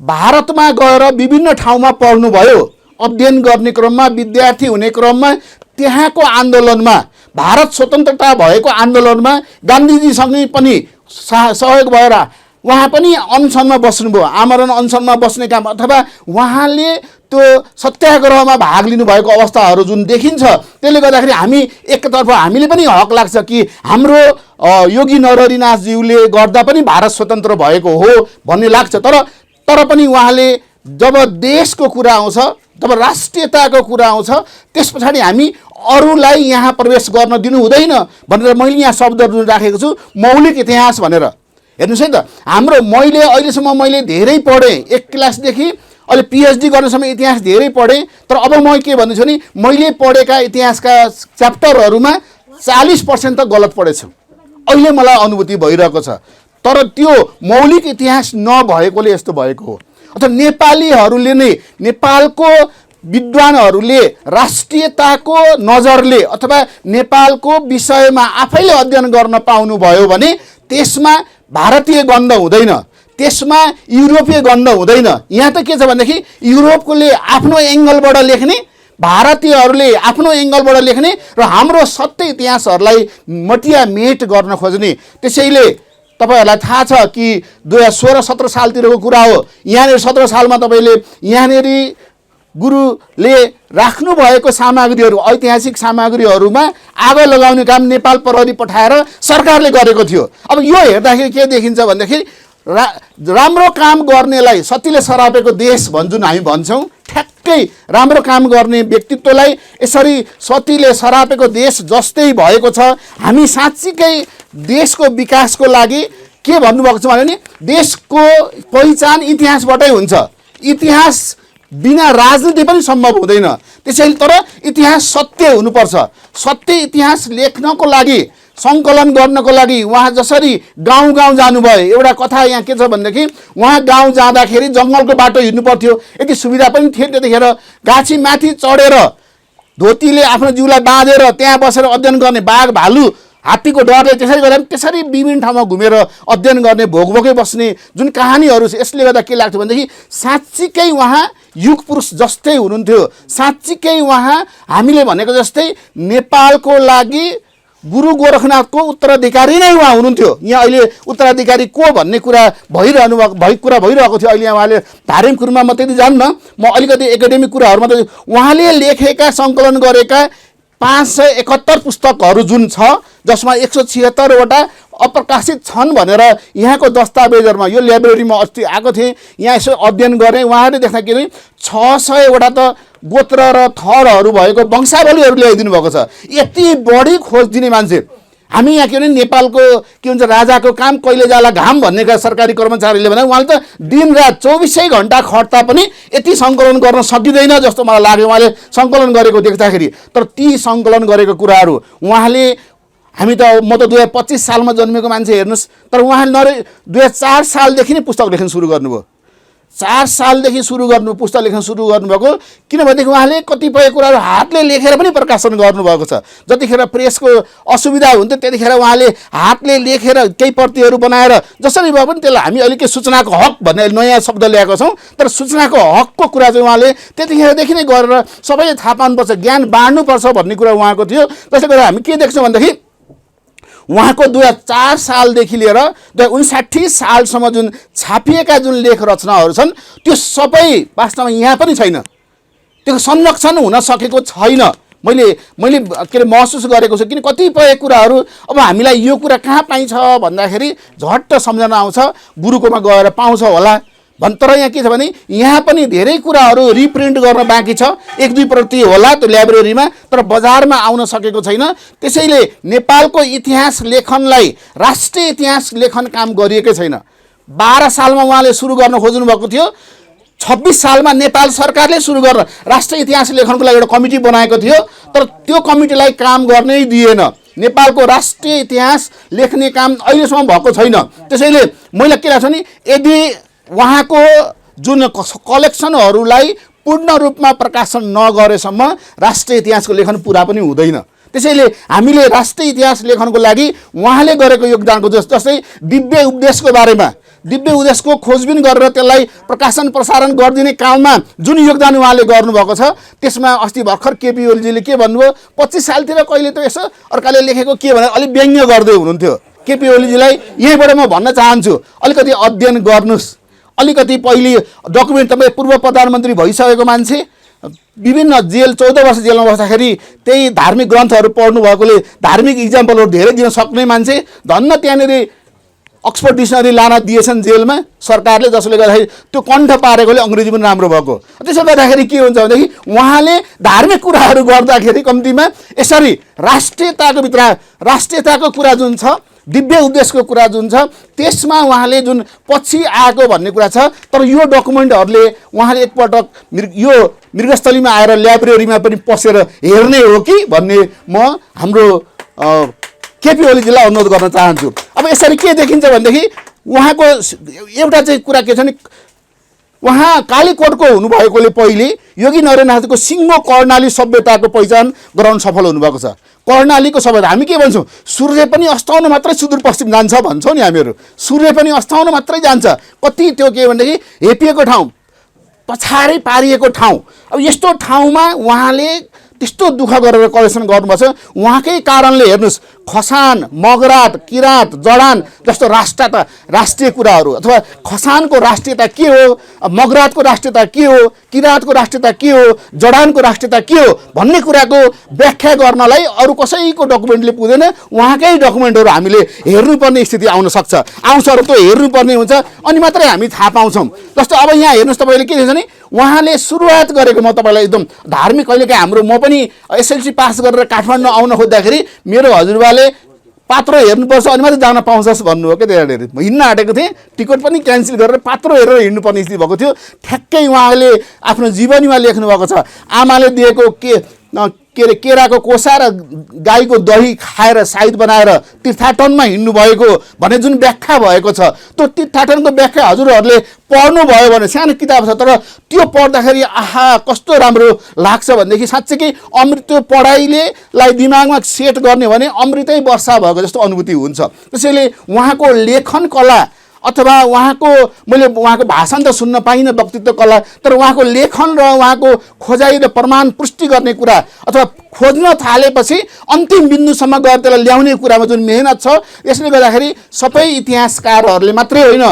भारतमा गएर विभिन्न ठाउँमा पढ्नुभयो, अध्ययन गर्ने क्रममा, विद्यार्थी हुने क्रममा, त्यहाँको आन्दोलनमा, भारत स्वतन्त्रता भएको आन्दोलनमा गान्धीजीसँगै पनि सहयोग भएर उहाँ पनि अनसनमा बस्नुभयो, आमरण अनसनमा बस्ने काम, अथवा उहाँले त्यो सत्याग्रहमा भाग लिनुभएको अवस्थाहरू जुन देखिन्छ। त्यसले गर्दाखेरि हामी एकतर्फ हामीले पनि हक लाग्छ कि हाम्रो योगी नरहरिनाथज्यूले गर्दा पनि भारत स्वतन्त्र भएको हो भन्ने लाग्छ। तर पनि उहाँले जब देशको कुरा आउँछ, जब राष्ट्रियताको कुरा आउँछ, त्यस पछाडि हामी अरूलाई यहाँ प्रवेश गर्न दिनु हुँदैन भनेर मैले यहाँ शब्दहरू राखेको छु, मौलिक इतिहास भनेर। हेर्नुहोस् है त, मैले अहिलेसम्म मैले धेरै पढेँ, 1 क्लासदेखि अहिले पिएचडी गर्नेसम्म इतिहास धेरै पढेँ। तर अब म के भन्दैछु भने मैले पढेका इतिहासका च्याप्टरहरूमा 40% त गलत पढेछु, अहिले मलाई अनुभूति भइरहेको छ। तर त्यो मौलिक इतिहास नभएकोले यस्तो भएको हो। अथवा नेपालीहरूले नै, नेपालको विद्वानहरूले राष्ट्रियताको नजरले अथवा नेपालको विषयमा आफैले अध्ययन गर्न पाउनुभयो भने त्यसमा भारतीय गन्ध हुँदैन, त्यसमा युरोपीय गन्ध हुँदैन। यहाँ त के छ भनेदेखि युरोपकोले आफ्नो एङ्गलबाट लेख्ने, भारतीयहरूले आफ्नो एङ्गलबाट लेख्ने र हाम्रो सत्य इतिहासहरूलाई मटियामेट गर्न खोज्ने। त्यसैले तपाईँहरूलाई थाहा छ कि 2016-17 सालतिरको कुरा हो, यहाँनिर 17 सालमा तपाईँले यहाँनिर गुरुले राख्नु भएको सामग्रीहरू, ऐतिहासिक सामग्रीहरूमा आगो लगाउने काम नेपाल प्रहरी पठाएर सरकारले गरेको थियो। अब यो हेर्दाखेरि के देखिन्छ भनेदेखि राम्रो काम गर्नेलाई सतीले सरापेको देश जुन हामी भन्छौँ, ठ्याक्कै राम्रो काम गर्ने व्यक्तित्वलाई यसरी सतीले सरापेको देश जस्तै भएको छ। हामी साँच्चीकै देशको विकासको लागि के भन्नुभएको छ भने देशको पहिचान इतिहासबाटै हुन्छ, इतिहास बिना राजनीति पनि सम्भव हुँदैन। त्यसैले तर इतिहास सत्य हुनुपर्छ। सत्य इतिहास लेख्नको लागि सङ्कलन गर्नको लागि उहाँ जसरी गाउँ गाउँ जानुभयो, एउटा कथा यहाँ के छ भनेदेखि उहाँ गाउँ जाँदाखेरि जङ्गलको बाटो हिँड्नु पर्थ्यो, यति सुविधा पनि थिएन त्यतिखेर। गाछी माथि चढेर धोतीले आफ्नो जिउलाई बाँधेर त्यहाँ बसेर अध्ययन गर्ने, बाघ भालु हात्तीको डरले त्यसरी गर्दा त्यसरी विभिन्न ठाउँमा घुमेर अध्ययन गर्ने, भोकभोकै बस्ने जुन कहानीहरू छ, यसले गर्दा के लाग्थ्यो भनेदेखि साँच्चीकै उहाँ युग पुरुष जस्तै हुनुहुन्थ्यो। साँच्चीकै उहाँ हामीले भनेको जस्तै नेपालको लागि गुरु गोरखनाथको उत्तराधिकारी नै उहाँ हुनुहुन्थ्यो। यहाँ अहिले उत्तराधिकारी को भन्ने कुरा भइरहेको थियो। अहिले उहाँले धार्मिक कुरामा म त्यति जान्न, म अलिकति एकाडेमिक कुराहरूमा त उहाँले लेखेका सङ्कलन गरेका 571 पुस्तकहरू जुन छ, जसमा 176वटा अप्रकाशित छन् भनेर यहाँको दस्तावेजहरूमा, यो लाइब्रेरीमा अस्ति आएको थिएँ, यहाँ यसो अध्ययन गरेँ, उहाँहरूले देख्दाखेरि 600वटा त गोत्र र थरहरू भएको वंशावलीहरू ल्याइदिनु भएको छ। यति बढी खोज दिने मान्छे हामी यहाँ के भने नेपालको के भन्छ राजाको काम कहिले जाला घाम भन्नेका सरकारी कर्मचारीले भने उहाँले त दिनरात 24 घण्टा खट्दा पनि यति सङ्कलन गर्न सकिँदैन जस्तो मलाई लाग्यो उहाँले सङ्कलन गरेको देख्दाखेरि। तर ती सङ्कलन गरेको कुराहरू उहाँले, हामी त म त 2025 सालमा जन्मेको मान्छे हेर्नुहोस्, तर उहाँले 2004 सालदेखि नै पुस्तक लेख्न सुरु गर्नुभयो। 4 सालदेखि पुस्तक लेख्न सुरु गर्नुभएको, किनभनेदेखि उहाँले कतिपय कुराहरू हातले लेखेर पनि प्रकाशन गर्नुभएको छ। जतिखेर प्रेसको असुविधा हुन्थ्यो त्यतिखेर उहाँले हातले लेखेर केही प्रतिहरू बनाएर जसरी भए पनि त्यसलाई हामी अहिले के सूचनाको हक भन्ने नयाँ शब्द ल्याएको छौँ, तर सूचनाको हकको कुरा चाहिँ उहाँले त्यतिखेरदेखि नै गरेर सबैले थाहा पाउनुपर्छ, ज्ञान बाँड्नुपर्छ भन्ने कुरा उहाँको थियो। त्यसले गर्दा हामी के देख्छौँ भनेदेखि उहाँको 2004 सालदेखि लिएर 2059 सालसम्म जुन छापिएका जुन लेख रचनाहरू छन् त्यो सबै वास्तवमा यहाँ पनि छैन, त्यो संरक्षण हुन सकेको छैन। मैले के अरे महसुस गरेको छु, किन कतिपय कुराहरू अब हामीलाई यो कुरा कहाँ पाइन्छ भन्दाखेरि झट्ट सम्झना आउँछ, गुरुकोमा गएर पाउँछ होला तर यहाँ के छ भने यहाँ पनि धेरै कुराहरू रिप्रिन्ट गर्न बाँकी छ, 1-2 प्रति होला त्यो लाइब्रेरीमा, तर बजारमा आउन सकेको छैन। त्यसैले नेपालको इतिहास लेखनलाई राष्ट्रिय इतिहास लेखन काम गरिएकै छैन। 12 सालमा उहाँले सुरु गर्न खोज्नु भएको थियो, 26 सालमा नेपाल सरकारले सुरु गरेर राष्ट्रिय इतिहास लेखनको लागि एउटा कमिटी बनाएको थियो, तर त्यो कमिटीलाई काम गर्नै दिएन। नेपालको राष्ट्रिय इतिहास लेख्ने काम अहिलेसम्म भएको छैन। त्यसैले मैले के लाग्छ भने यदि उहाँको जुन कलेक्सनहरूलाई पूर्ण रूपमा प्रकाशन नगरेसम्म राष्ट्रिय इतिहासको लेखन पुरा पनि हुँदैन। त्यसैले हामीले राष्ट्रिय इतिहास लेखनको लागि उहाँले गरेको योगदानको जस्तै दिव्य उपदेशको बारेमा, दिव्य उपदेशको खोजबिन गरेर त्यसलाई प्रकाशन प्रसारण गरिदिने काममा जुन योगदान उहाँले गर्नुभएको छ, त्यसमा अस्ति भर्खर केपी ओलीजीले के भन्नुभयो, 25 सालतिर कहिले त यसो अर्काले लेखेको के भने अलिक व्यङ्ग्य गर्दै हुनुहुन्थ्यो। केपी ओलीजीलाई यहीँबाट म भन्न चाहन्छु, अलिकति अध्ययन गर्नुहोस्, अलिकति पहिले डकुमेन्ट, तपाईँ पूर्व प्रधानमन्त्री भइसकेको मान्छे, विभिन्न जेल 14 वर्ष जेलमा बस्दाखेरि त्यही धार्मिक ग्रन्थहरू पढ्नु भएकोले धार्मिक इक्जाम्पलहरू धेरै दिन सक्ने मान्छे, धन्न त्यहाँनिर अक्सफोर्ड डिक्सनरी लान दिएछन् जेलमा सरकारले, जसले गर्दाखेरि त्यो कण्ठ पारेकोले अङ्ग्रेजी पनि राम्रो भएको। त्यसो गर्दाखेरि के हुन्छ भनेदेखि उहाँले धार्मिक कुराहरू गर्दाखेरि कम्तीमा यसरी राष्ट्रियताको भित्र राष्ट्रियताको कुरा जुन छ, दिव्य उद्देश्यको कुरा जुन छ, त्यसमा उहाँले जुन पछि आएको भन्ने कुरा छ। तर यो डकुमेन्टहरूले उहाँले एकपटक यो मृगस्थलीमा आएर लाइब्रेरीमा पनि पसेर हेर्ने हो कि भन्ने म हाम्रो केपी ओलीजीलाई अनुरोध गर्न चाहन्छु। अब यसरी के देखिन्छ भनेदेखि उहाँको एउटा चाहिँ कुरा के छ भने उहाँ कालीकोटको हुनुभएकोले पहिले योगी नरेन्द्रनाथको सिङ्गो कर्णाली सभ्यताको पहिचान गराउन सफल हुनुभएको छ। कर्णालीको सभ्यता हामी के भन्छौँ, सूर्य पनि अस्ताउन मात्रै सुदूरपश्चिम जान्छ भन्छौँ नि हामीहरू, सूर्य पनि अस्ताउन मात्रै जान्छ। कति त्यो के भनेदेखि हेपिएको ठाउँ, पछाडि पारिएको ठाउँ, अब यस्तो ठाउँमा उहाँले त्यस्तो दुःख गरेर कलेक्सन गर्नुभएको छ। उहाँकै कारणले हेर्नुहोस्, खसान, मगरात, किराँत, जडान जस्तो राष्ट्रिय कुराहरू, अथवा खसानको राष्ट्रियता के हो, मगरातको राष्ट्रियता के हो, किराँतको राष्ट्रियता के हो, जडानको राष्ट्रियता के हो भन्ने कुराको व्याख्या गर्नलाई अरू कसैको डकुमेन्टले पुग्दैन। उहाँकै डकुमेन्टहरू हामीले हेर्नुपर्ने स्थिति आउन सक्छ, आउँछ र त्यो हेर्नुपर्ने हुन्छ, अनि मात्रै हामी थाहा पाउँछौँ। जस्तो अब यहाँ हेर्नुहोस्, तपाईँले के छ भने उहाँले सुरुवात गरेको, म तपाईँलाई एकदम धार्मिक, कहिलेकाहीँ हाम्रो म पनि एसएलसी पास गरेर काठमाडौँ आउन खोज्दाखेरि मेरो हजुरबाले पात्रो हेर्नुपर्छ अनि मात्रै जान पाउँछस् भन्नुभयो क्या। त्यहाँनिर म हिँड्न आँटेको थिएँ, टिकट पनि क्यान्सल गरेर पात्रो हेरेर हिँड्नुपर्ने स्थिति भएको थियो। ठ्याक्कै उहाँले आफ्नो जीवनीमा लेख्नुभएको छ, आमाले दिएको के अरे केराको कोसा र गाईको दही खाएर साइत बनाएर तीर्थाटनमा हिँड्नु भएको भन्ने जुन व्याख्या भएको छ, त्यो तीर्थाटनको व्याख्या हजुरहरूले पढ्नुभयो भने सानो किताब छ, तर त्यो पढ्दाखेरि आहा कस्तो राम्रो लाग्छ भनेदेखि साँच्चैकै अमृत त्यो पढाइलेलाई दिमागमा सेट गर्ने भने अमृतै वर्षा भएको जस्तो अनुभूति हुन्छ। त्यसैले उहाँको लेखन कला अथवा मैले उहाँको भाषण त सुन्न पाइनँ, वक्तित्व कला, तर उहाँको लेखन र उहाँको खोजाइ र प्रमाण पुष्टि गर्ने कुरा अथवा खोज्न थालेपछि अन्तिम बिन्दुसम्म गएर त्यसलाई ल्याउने कुरामा जुन मेहनत छ, यसले गर्दाखेरि सबै इतिहासकारहरूले मात्रै होइन,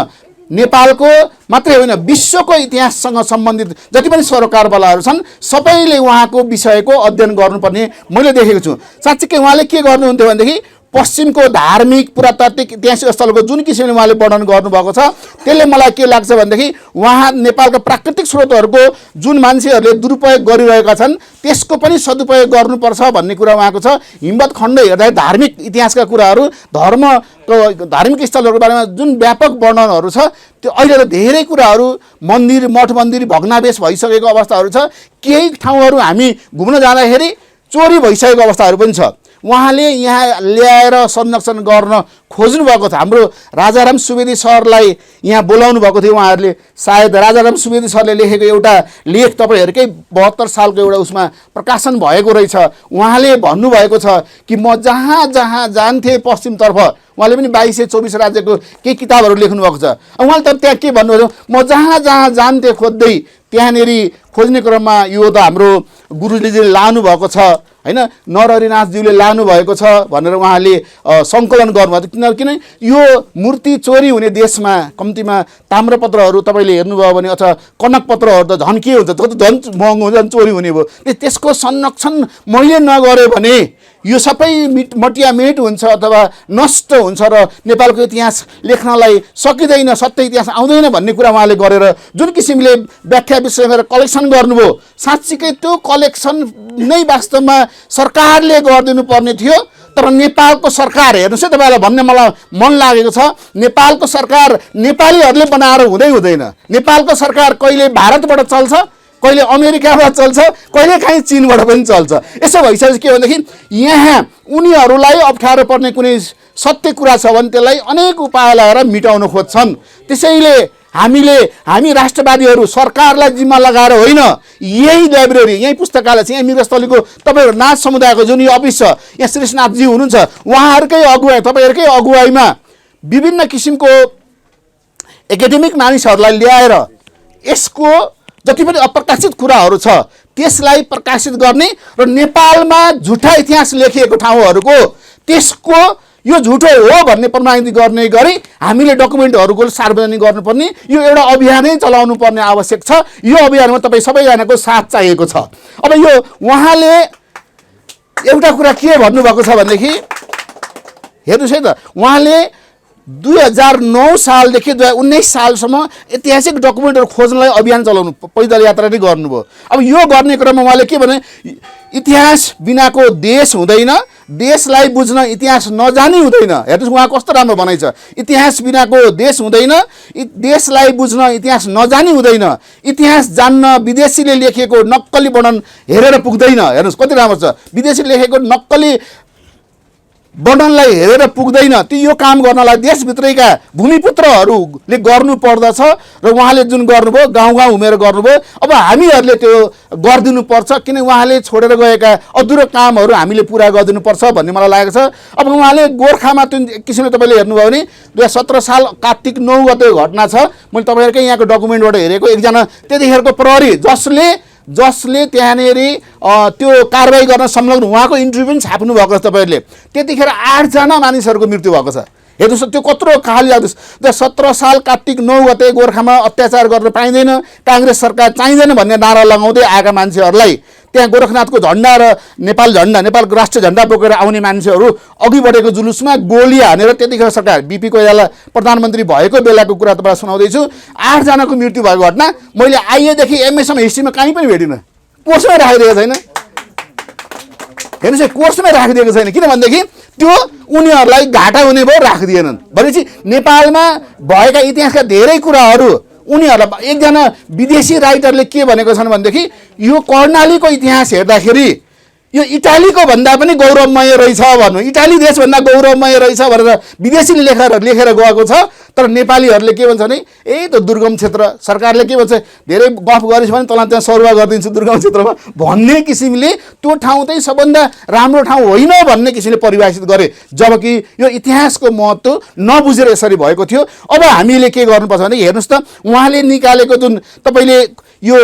नेपालको मात्रै होइन विश्वको इतिहाससँग सम्बन्धित जति पनि सरोकारवालाहरू छन् सबैले उहाँको विषयको अध्ययन गर्नुपर्ने मैले देखेको छु। साँच्चीकै उहाँले के गर्नुहुन्थ्यो भनेदेखि पश्चिमको धार्मिक पुरातात्विक ऐतिहासिक स्थलको जुन किसिमले उहाँले वर्णन गर्नुभएको छ त्यसले मलाई के लाग्छ भनेदेखि उहाँ नेपालका प्राकृतिक स्रोतहरूको जुन मान्छेहरूले दुरुपयोग गरिरहेका छन् त्यसको पनि सदुपयोग गर्नुपर्छ भन्ने कुरा उहाँको छ। हिम्मत खण्ड हेर्दा धार्मिक इतिहासका कुराहरू धार्मिक स्थलहरूको बारेमा जुन व्यापक वर्णनहरू छ त्यो अहिले त धेरै कुराहरू मन्दिर मठ मन्दिर भग्नावेश भइसकेको अवस्थाहरू छ। केही ठाउँहरू हामी घुम्न जाँदाखेरि चोरी भइसकेको अवस्थाहरू पनि छ। उहाँले यहाँ ल्याएर संरक्षण गर्न खोज्नु भएको छ। हाम्रो राजाराम सुवेदी सरलाई यहाँ बोलाउनु भएको थियो उहाँहरूले, सायद राजाराम सुवेदी सरले लेखेको एउटा लेख तपाईँहरूकै 72 सालको एउटा उसमा प्रकाशन भएको रहेछ। उहाँले भन्नुभएको छ कि म जहाँ जहाँ जान्थेँ पश्चिमतर्फ, उहाँले पनि 2224 राज्यको केही किताबहरू लेख्नुभएको छ। उहाँले त त्यहाँ के भन्नुभयो, म जहाँ जहाँ जान्थेँ खोज्दै त्यहाँनेरि खोज्ने क्रममा यो त हाम्रो गुरुजीले लानुभएको छ हैन, नरहरिनाथज्यूले लानुभएको छ भनेर उहाँले सङ्कलन गर्नुभएको। किन यो मूर्ति चोरी हुने देशमा कम्तीमा ताम्रपत्रहरू तपाईँले हेर्नुभयो भने अथवा कनकपत्रहरू त झन् के हुन्छ, झन् महँगो हुन्छ, झन् चोरी हुने भयो। त्यसको संरक्षण मैले नगरेँ भने यो सबै मटियामेट हुन्छ अथवा नष्ट हुन्छ र नेपालको इतिहास लेख्नलाई सकिँदैन, सत्य इतिहास आउँदैन भन्ने कुरा उहाँले गरेर जुन किसिमले व्याख्या विश्लेषण गरेर कलेक्सन गर्नुभयो, साँच्चीकै त्यो कलेक्सन नै वास्तवमा सरकारले गरिदिनु पर्ने थियो। तर नेपालको सरकार हेर्नुहोस् है, तपाईँलाई भन्ने मलाई मन लागेको छ, नेपालको सरकार नेपालीहरूले बनाएर हुँदै हुँदैन। नेपालको सरकार कहिले भारतबाट चल्छ, कहिले अमेरिकाबाट चल्छ, कहिले काहीँ चीनबाट पनि चल्छ। यसो भइसकेपछि के भनेदेखि यहाँ उनीहरूलाई अप्ठ्यारो पर्ने कुनै सत्य कुरा छ भने त्यसलाई अनेक उपाय लगाएर मिटाउन खोज्छन्। त्यसैले हामी राष्ट्रवादीहरू सरकारलाई जिम्मा लगाएर होइन, यही लाइब्रेरी, यही पुस्तकालय छ, यही मृगस्थलीको तपाईँहरू नाच समुदायको जुन यो अफिस छ, यहाँ श्रीनाथजी हुनुहुन्छ, उहाँहरूकै अगुवाई तपाईँहरूकै अगुवाईमा विभिन्न किसिमको एकाडेमिक मानिसहरूलाई ल्याएर यसको जति पनि अप्रकाशित कुराहरू छ त्यसलाई प्रकाशित गर्ने र नेपालमा झुटा इतिहास लेखिएको ठाउँहरूको त्यसको यो झुटो हो भन्ने प्रमाणित गर्ने गरी हामीले डकुमेन्टहरूको सार्वजनिक गर्नुपर्ने यो एउटा अभियानै चलाउनु पर्ने आवश्यक छ। यो अभियानमा तपाईँ सबैजनाको साथ चाहिएको छ। अब यो उहाँले एउटा कुरा के भन्नुभएको छ भनेदेखि हेर्नुहोस् है त, उहाँले 2009 सालदेखि 2019 सालसम्म ऐतिहासिक डकुमेन्टहरू खोज्नलाई अभियान चलाउनु, पैदल यात्रा नै गर्नुभयो। अब यो गर्ने क्रममा उहाँले के भने, इतिहास बिनाको देश हुँदैन, देशलाई बुझ्न इतिहास नजानी हुँदैन। हेर्नुहोस् उहाँ कस्तो राम्रो भनाइ छ, इतिहास बिनाको देश हुँदैन, देशलाई बुझ्न इतिहास नजानी हुँदैन, इतिहास जान्न विदेशीले लेखेको नक्कली वर्णन हेरेर पुग्दैन। हेर्नुहोस् कति राम्रो छ, विदेशीले लेखेको नक्कली वर्णनलाई हेरेर पुग्दैन। त्यो यो काम गर्नलाई देशभित्रैका भूमिपुत्रहरूले गर्नु पर्दछ र उहाँले जुन गर्नुभयो गाउँ गाउँ घुमेर गर्नुभयो। अब हामीहरूले त्यो गरिदिनु पर्छ, किन उहाँले छोडेर गएका अधुरो कामहरू हामीले पुरा गरिदिनुपर्छ भन्ने मलाई लागेको छ। अब उहाँले गोर्खामा जुन किसिमले तपाईँले हेर्नुभयो भने 2017 साल कार्तिक 9 गते घटना छ, मैले तपाईँहरूकै यहाँको डकुमेन्टबाट हेरेको, एकजना त्यतिखेरको प्रहरी जसले त्यहाँनेरि त्यो कारबाही गर्न संलग्न, उहाँको इन्टरभ्यू पनि छाप्नु भएको छ तपाईँहरूले। त्यतिखेर 8 जना मानिसहरूको मृत्यु भएको छ। हेर्नुहोस् त्यो कत्रो खाली लाग्दछ। 2017 साल कार्तिक 9 गते गोर्खामा अत्याचार गर्न पाइँदैन, काङ्ग्रेस सरकार चाहिँदैन भन्ने नारा लगाउँदै आएका मान्छेहरूलाई त्यहाँ गोरखनाथको झन्डा र नेपाल झन्डा, नेपालको राष्ट्रिय झन्डा बोकेर आउने मान्छेहरू अघि बढेको जुलुसमा गोली हानेर त्यतिखेर सरकार बिपी कोइराला प्रधानमन्त्री भएको बेलाको कुरा तपाईँलाई सुनाउँदैछु। 8 जनाको मृत्यु भएको घटना मैले आइएदेखि एमएसम्म हिस्ट्रीमा कहीँ पनि भेटिनँ, कोर्समै राखिदिएको छैन। हेर्नुहोस् कोर्समै राखिदिएको छैन, किनभनेदेखि त्यो उनीहरूलाई घाटा हुने भयो, राखिदिएनन्। भनेपछि नेपालमा भएका इतिहासका धेरै कुराहरू उनीहरूलाई, एकजना विदेशी राइटरले के भनेको छन् भनेदेखि यो कर्णालीको इतिहास हेर्दाखेरि यो इटालीको भन्दा पनि गौरवमय रहेछ भन्नु, इटाली देशभन्दा गौरवमय रहेछ भनेर विदेशीले लेखेर गएको छ। तर नेपालीहरूले के भन्छ भने त दुर्गम क्षेत्र, सरकारले के भन्छ धेरै गफ गरेछ भने तँलाई त्यहाँ सरुवा गरिदिन्छु दुर्गम क्षेत्रमा भन्ने किसिमले त्यो ठाउँ चाहिँ सबभन्दा राम्रो ठाउँ होइन भन्ने किसिमले परिभाषित गरे, जबकि यो इतिहासको महत्त्व नबुझेर यसरी भएको थियो। अब हामीले के गर्नुपर्छ भने हेर्नुहोस् त, उहाँले निकालेको जुन तपाईँले यो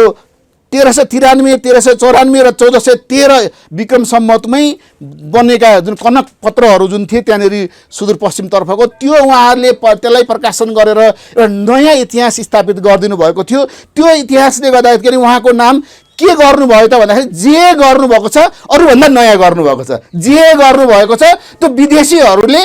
1393, 1394 र 1413 विक्रम सम्वतमै बनेका जुन कनक पत्रहरू जुन थिए त्यहाँनिर सुदूरपश्चिमतर्फको, त्यो उहाँहरूले त्यसलाई प्रकाशन गरेर एउटा नयाँ इतिहास स्थापित गरिदिनु भएको थियो। त्यो इतिहासले गर्दाखेरि उहाँको नाम के गर्नुभयो त भन्दाखेरि जे गर्नुभएको छ अरूभन्दा नयाँ गर्नुभएको छ। जे गर्नुभएको छ त्यो विदेशीहरूले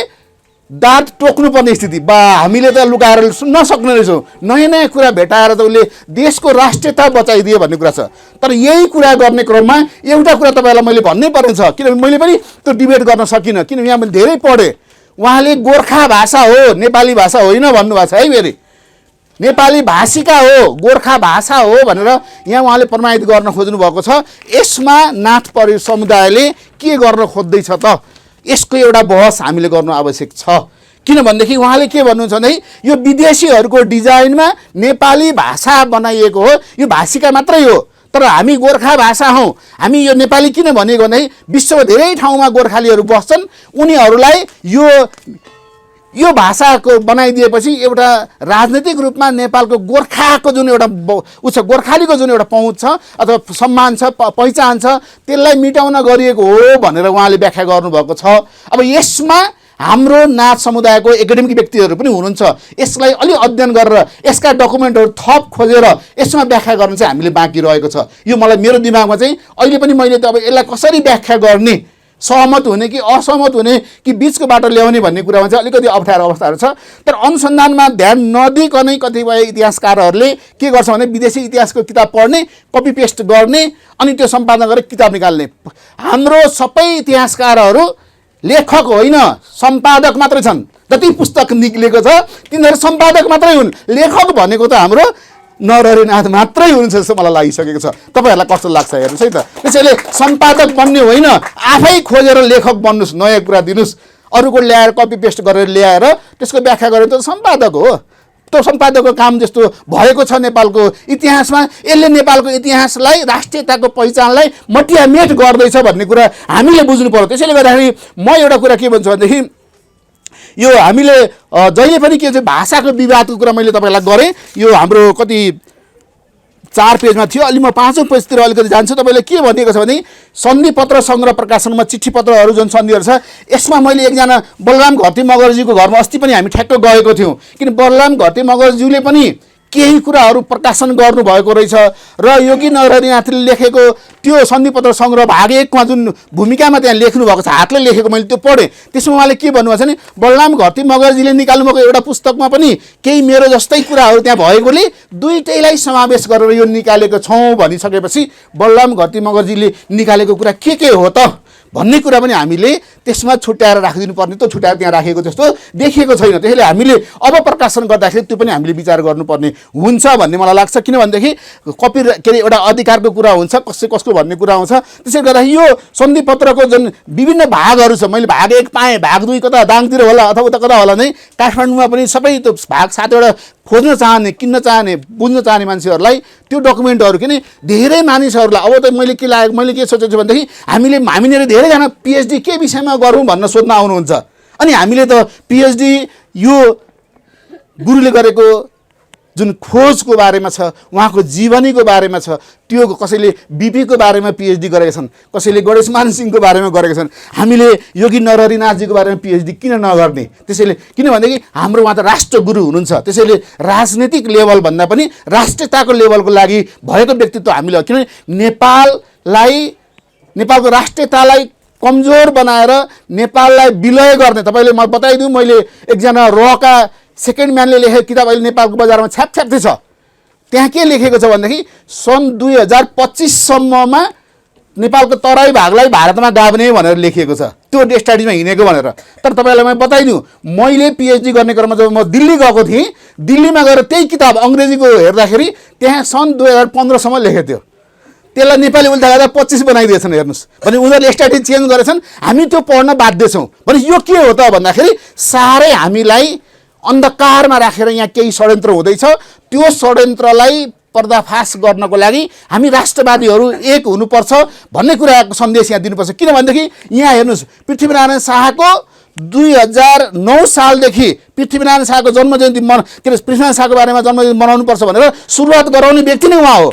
दाँत टोक्नुपर्ने स्थिति बा हामीले त लुकाएर नसक्ने रहेछौँ। नयाँ नयाँ कुरा भेटाएर त उसले देशको राष्ट्रियता बचाइदियो भन्ने कुरा छ। तर यही कुरा गर्ने क्रममा एउटा कुरा तपाईँलाई मैले भन्नै पर्ने छ, किनभने मैले पनि त्यो डिबेट गर्न सकिनँ, किनभने यहाँ मैले धेरै पढेँ। उहाँले गोर्खा भाषा हो नेपाली भाषा होइन भन्नुभएको छ है, फेरि नेपाली भाषिका हो गोर्खा भाषा हो भनेर यहाँ उहाँले प्रमाणित गर्न खोज्नु भएको छ। यसमा नाथ परि समुदायले के गर्न खोज्दैछ त, यसको एउटा बहस हामीले गर्नु आवश्यक छ। किनभनेदेखि उहाँले के भन्नुहुन्छ भने यो विदेशीहरूको डिजाइनमा नेपाली भाषा बनाइएको हो, यो भाषिका मात्रै हो, तर हामी गोर्खा भाषा हौँ। हामी यो नेपाली किन भनेको भने विश्वको धेरै ठाउँमा गोर्खालीहरू बस्छन्, उनीहरूलाई यो भाषाको बनाइदिएपछि एउटा राजनैतिक रूपमा नेपालको गोर्खाको जुन एउटा गोर्खालीको जुन एउटा पहुँच छ अथवा सम्मान छ, पहिचान छ, त्यसलाई मिटाउन गरिएको हो भनेर उहाँले व्याख्या गर्नुभएको छ। अब यसमा हाम्रो नाथ समुदायको एकाडेमिक व्यक्तिहरू पनि हुनुहुन्छ, यसलाई अलि अध्ययन गरेर यसका डकुमेन्टहरू थप खोजेर यसमा व्याख्या गर्न चाहिँ हामीले बाँकी रहेको छ। यो मलाई मेरो दिमागमा चाहिँ अहिले पनि मैले त अब यसलाई कसरी व्याख्या गर्ने, सहमत हुने कि असहमत हुने कि बिचको बाटो ल्याउने भन्ने कुरामा चाहिँ अलिकति अप्ठ्यारो अवस्थाहरू छ। तर अनुसन्धानमा ध्यान नदिकनै कतिपय इतिहासकारहरूले के गर्छ भने विदेशी इतिहासको किताब पढ्ने, कपी पेस्ट गर्ने अनि त्यो सम्पादन गरेर किताब निकाल्ने। हाम्रो सबै इतिहासकारहरू लेखक होइन, सम्पादक मात्रै छन्। जति पुस्तक निक्लेको छ तिनीहरू सम्पादक मात्रै हुन्, लेखक भनेको त हाम्रो नरहरिनाथ मात्रै हुनुहुन्छ जस्तो मलाई लागिसकेको छ। तपाईँहरूलाई कस्तो लाग्छ हेर्नुहोस् है त। त्यसैले सम्पादक बन्ने होइन, आफै खोजेर लेखक बन्नुहोस्, नयाँ कुरा दिनुहोस्, अरूको ल्याएर कपी पेस्ट गरेर ल्याएर त्यसको व्याख्या गरेर त सम्पादक हो। त्यो सम्पादकको काम जस्तो भएको छ नेपालको इतिहासमा। यसले नेपालको इतिहासलाई, राष्ट्रियताको पहिचानलाई मटियामेट गर्दैछ भन्ने कुरा हामीले बुझ्नु पर्यो। त्यसैले गर्दाखेरि म एउटा कुरा के भन्छु भनेदेखि यो हामीले जहिले पनि के चाहिँ भाषाको विवादको कुरा मैले तपाईँलाई गरेँ। यो हाम्रो कति 4 पेजमा थियो, अलि म 5औं पेजतिर अलिकति जान्छु। तपाईँले के भनिएको छ भने सन्धिपत्र सङ्ग्रह प्रकाशनमा चिठी पत्रहरू जुन सन्धिहरू छ, यसमा मैले एकजना बलराम घरती मगरजीको घरमा अस्ति पनि हामी ठ्याक्क गएको थियौँ, किन बलराम घरती मगरज्यूले पनि केही कुराहरू प्रकाशन गर्नुभएको रहेछ र योगी नरहरिनाथले लेखेको त्यो सन्धिपत्र सङ्ग्रह भाग 1 मा जुन भूमिकामा त्यहाँ लेख्नु भएको छ, हातले लेखेको मैले त्यो पढेँ। त्यसमा उहाँले के भन्नुभएको छ भने बलराम घरती मगरजीले निकाल्नुभएको एउटा पुस्तकमा पनि केही मेरो जस्तै कुराहरू त्यहाँ भएकोले दुईटैलाई समावेश गरेर यो निकालेको छौँ भनिसकेपछि बलराम घरती मगरजीले निकालेको कुरा के हो त भन्ने कुरा पनि हामीले त्यसमा छुट्याएर राखिदिनु पर्ने, त्यो छुट्याएर त्यहाँ राखेको जस्तो देखिएको छैन। त्यसैले हामीले अब प्रकाशन गर्दाखेरि त्यो पनि हामीले विचार गर्नुपर्ने हुन्छ भन्ने मलाई लाग्छ। किनभनेदेखि कपी के अरे एउटा अधिकारको कुरा हुन्छ, कसको भन्ने कुरा आउँछ। त्यसैले गर्दा यो सन्धिपत्रको जुन विभिन्न भागहरू छ, मैले भाग 1 पाएँ, भाग 2 कता दाङतिर होला अथवा उता कता होला नै, काठमाडौँमा पनि सबै त्यो भाग 7 खोज्न चाहने, किन्न चाहने, बुझ्न चाहने मान्छेहरूलाई त्यो डकुमेन्टहरू किन धेरै मानिसहरूलाई अब त मैले के लागेको, मैले के सोचेको छु भनेदेखि हामीले धेरैजना पिएचडी के विषयमा गरौँ भन्न सोध्न आउनुहुन्छ। अनि हामीले त पिएचडी यो गुरुले गरेको जुन खोजको बारेमा छ, उहाँको जीवनीको बारेमा छ, त्यो कसैले बिपीको बारेमा पिएचडी गरेका छन्, कसैले गणेशमान सिंहको बारेमा गरेका छन्। हामीले योगी नरहरिनाथजीको बारेमा पिएचडी किन नगर्ने? त्यसैले किनभनेदेखि हाम्रो उहाँ त राष्ट्रगुरु हुनुहुन्छ। त्यसैले राजनीतिक लेभलभन्दा पनि राष्ट्रियताको लेभलको लागि भएको व्यक्तित्व हामीले, किनभने नेपालको राष्ट्रियतालाई कमजोर बनाएर नेपाललाई विलय गर्ने, तपाईँले म बताइदिउँ, मैले एकजना रका सेकेन्ड म्यानले लेखेको किताब अहिले नेपालको बजारमा छ्यापछ्याप्दै छ। त्यहाँ के लेखेको छ भनेदेखि सन् 2025 सम्ममा नेपालको तराई भागलाई भारतमा गाभ्ने भनेर लेखिएको छ, त्यो स्टडिजमा हिँडेको भनेर। तर तपाईँलाई म बताइदिउँ, मैले पिएचडी गर्ने क्रममा जब म दिल्ली गएको थिएँ, दिल्लीमा गएर त्यही किताब अङ्ग्रेजीको हेर्दाखेरि त्यहाँ सन् 2015 सम्म लेखेको थियो। त्यसलाई नेपाली उल्टा गरेर 25 बनाइदिएछन्। हेर्नुहोस् भने उनीहरूले स्ट्राटेजी चेन्ज गरेछन्, हामी त्यो पढ्न बाध्य छौँ। भने यो के हो त भन्दाखेरि साह्रै हामीलाई अन्धकारमा राखेर यहाँ केही षड्यन्त्र हुँदैछ। त्यो षड्यन्त्रलाई पर्दाफास गर्नको लागि हामी राष्ट्रवादीहरू एक हुनुपर्छ भन्ने कुराको सन्देश यहाँ दिनुपर्छ। किनभनेदेखि यहाँ हेर्नुहोस्, पृथ्वीनारायण शाहको 2009 सालदेखि पृथ्वीनारायण शाहको जन्मजयन्ती पृथ्वीनारायण शाहको बारेमा जन्मजयन्ती मनाउनुपर्छ भनेर सुरुवात गराउने व्यक्ति नै उहाँ हो।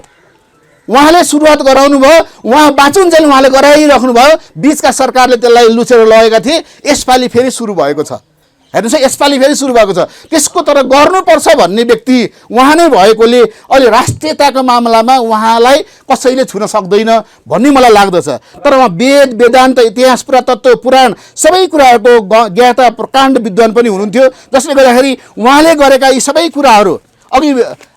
उहाँले सुरुवात गराउनु भयो, उहाँ बाँचुन्जेल उहाँले गराइराख्नु भयो। बिचका सरकारले त्यसलाई लुचेर लगेका थिए। यसपालि फेरि सुरु भएको छ। हेर्नुहोस् है, यसपालि फेरि सुरु भएको छ। त्यसको तर गर्नुपर्छ भन्ने व्यक्ति उहाँ नै भएकोले अहिले राष्ट्रियताको मामलामा उहाँलाई कसैले छुन सक्दैन भन्ने मलाई लाग्दछ। तर उहाँ वेद वेदान्त इतिहास पुरातत्व पुराण सबै कुराहरूको ज्ञाता प्रकाण्ड विद्वान पनि हुनुहुन्थ्यो, जसले गर्दाखेरि उहाँले गरेका यी सबै कुराहरू अघि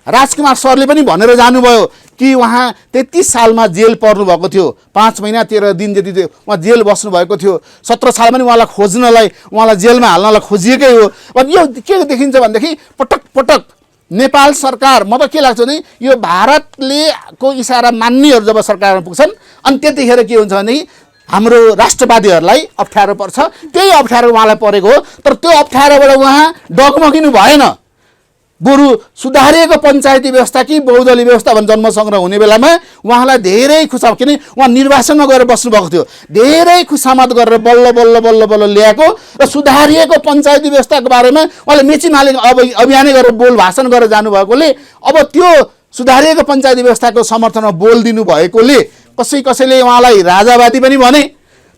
राजकुमार सरले पनि भनेर जानुभयो कि उहाँ 33 सालमा जेल पर्नुभएको थियो, 5 महिना 13 दिन जति उहाँ जेल बस्नुभएको थियो। 17 सालमा पनि उहाँलाई जेलमा हाल्नलाई खोजिएकै हो। अनि यो के देखिन्छ भनेदेखि पटक पटक नेपाल सरकार, म त के लाग्छ भने यो भारतले को इसारा मान्नेहरू जब सरकारमा पुग्छन् अनि त्यतिखेर के हुन्छ भनेदेखि हाम्रो राष्ट्रवादीहरूलाई अप्ठ्यारो पर्छ। त्यही अप्ठ्यारो उहाँलाई परेको हो। तर त्यो अप्ठ्यारोबाट उहाँ डगमगिनु भएन। बरु सुधारिएको पञ्चायती व्यवस्था कि बहुदलीय व्यवस्था भन्ने जन्मसङ्ग्रह हुने बेलामा उहाँलाई धेरै खुसामद, किन उहाँ निर्वाचनमा गएर बस्नुभएको थियो, धेरै खुसामद गरेर बल्ल बल्ल बल्ल बल्ल ल्याएको र सुधारिएको पञ्चायती व्यवस्थाको बारेमा उहाँले मेचीमाले अभियानै गरेर भाषण गरेर जानुभएकोले अब त्यो सुधारिएको पञ्चायती व्यवस्थाको समर्थनमा बोल दिनु भएकोले कसैले उहाँलाई राजावादी पनि भने।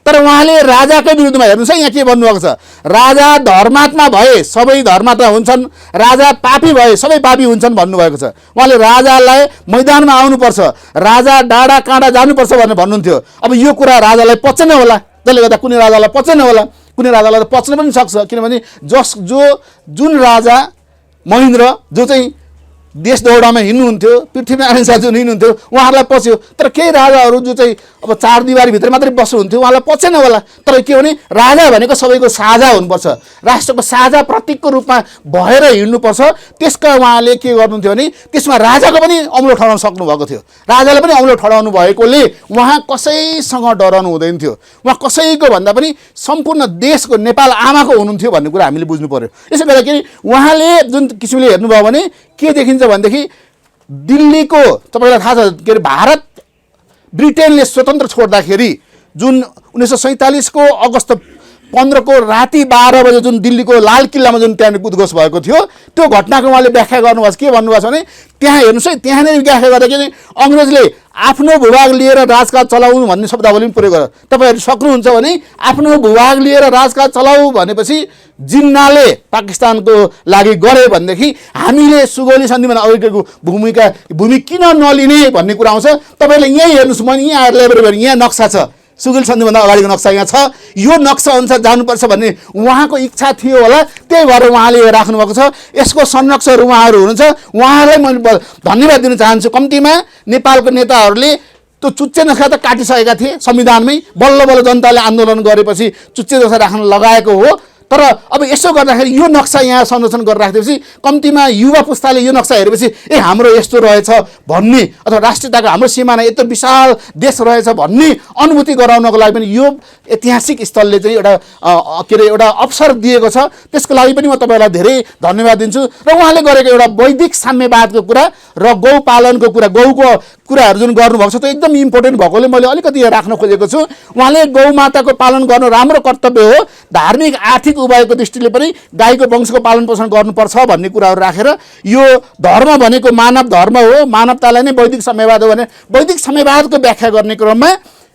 तर उहाँले राजाकै विरुद्धमा हेर्नुहोस् है, यहाँ के भन्नुभएको छ, राजा धर्मात्मा भए सबै धर्मात्मा हुन्छन्, राजा पापी भए सबै पापी हुन्छन् भन्नुभएको छ। उहाँले राजालाई मैदानमा आउनुपर्छ, राजा डाँडा काँडा जानुपर्छ भनेर भन्नुहुन्थ्यो। अब यो कुरा राजालाई पचेन होला, त्यसले गर्दा कुनै राजालाई पचेन होला, कुनै राजालाई त पच्न पनि सक्छ। किनभने जुन राजा महेन्द्र जो चाहिँ देश दौडामा हिँड्नुहुन्थ्यो, पृथ्वीनारायण शाह जुन हिँड्नुहुन्थ्यो, उहाँहरूलाई पच्यो। तर केही राजाहरू जो चाहिँ अब 4 दिवारीभित्र मात्रै बस्नुहुन्थ्यो, उहाँलाई पचेन होला। तर के भने राजा भनेको सबैको साझा हुनुपर्छ, राष्ट्रको साझा प्रतीकको रूपमा भएर हिँड्नुपर्छ। त्यसका उहाँले के गर्नुहुन्थ्यो भने त्यसमा राजाको पनि औँलो ठडाउन सक्नुभएको थियो। राजाले पनि औँलो ठडाउनु भएकोले उहाँ कसैसँग डराउनु हुँदैन थियो। उहाँ कसैको भन्दा पनि सम्पूर्ण देशको नेपाल आमाको हुनुहुन्थ्यो भन्ने कुरा हामीले बुझ्नु पर्यो। यसो गर्दाखेरि उहाँले जुन किसिमले हेर्नुभयो भने के देखिन्छ भनेदेखि दिल्लीको तपाईँलाई थाहा छ के अरे भारत ब्रिटेनले स्वतन्त्र छोड्दाखेरि जुन 1947 को अगस्त 15 को राति 12 बजे जुन दिल्लीको लाल किल्लामा जुन त्यहाँ कुदघोष भएको थियो, त्यो घटनाको उहाँले व्याख्या गर्नुभएको छ। के भन्नुभएको छ भने त्यहाँ हेर्नुहोस् है, त्यहाँनिर व्याख्या गर्दाखेरि अङ्ग्रेजले आफ्नो भूभाग लिएर राजकाज चलाउनु भन्ने शब्दावली पनि प्रयोग गर्यो। तपाईँहरू सक्नुहुन्छ भने आफ्नो भूभाग लिएर राजकाज चलाऊ भनेपछि जिन्नाले पाकिस्तानको लागि गरे भनेदेखि हामीले सुगौली सन्धिमा अगाडिको भूमि किन नलिने भन्ने कुरा आउँछ। तपाईँले यहीँ हेर्नुहोस्, म यहाँ आएर ल्याएर यहाँ नक्सा छ, सुगौली सन्धिभन्दा अगाडिको नक्सा यहाँ छ, यो नक्सा अनुसार जानुपर्छ भन्ने उहाँको इच्छा थियो होला, त्यही भएर उहाँले यो राख्नुभएको छ। यसको संरक्षकहरू उहाँहरू हुनुहुन्छ, उहाँलाई म धन्यवाद दिन चाहन्छु। कम्तीमा नेपालको नेताहरूले त्यो चुच्चे नक्सा त काटिसकेका थिए संविधानमै, बल्ल बल्ल जनताले आन्दोलन गरेपछि चुच्चे नक्सा राख्न लगाएको हो। तर अब यसो गर्दाखेरि यो नक्सा यहाँ संरक्षण गरेर राखेपछि कम्तीमा युवा पुस्ताले यो नक्सा हेरेपछि हाम्रो यस्तो रहेछ भन्ने, अथवा राष्ट्रियताको हाम्रो सिमाना यत्रो विशाल देश रहेछ भन्ने अनुभूति गराउनको लागि पनि यो ऐतिहासिक स्थलले चाहिँ एउटा अवसर दिएको छ। त्यसको लागि पनि म तपाईँलाई धेरै धन्यवाद दिन्छु। र उहाँले गरेको एउटा वैदिक साम्यवादको कुरा र गौपालनको कुरा, गौको कुराहरू जुन गर्नुभएको छ त्यो एकदम इम्पोर्टेन्ट भएकोले मैले अलिकति यहाँ राख्न खोजेको छु। उहाँले गौमाताको पालन गर्नु राम्रो कर्तव्य हो, धार्मिक आर्थिक उपायको दृष्टिले पनि गाईको वंशको पालन पोषण गर्नुपर्छ भन्ने कुराहरू राखेर यो धर्म भनेको मानव धर्म हो, मानवतालाई नै वैदिक साम्यवाद हो भने वैदिक साम्यवादको व्याख्या गर्ने क्रममा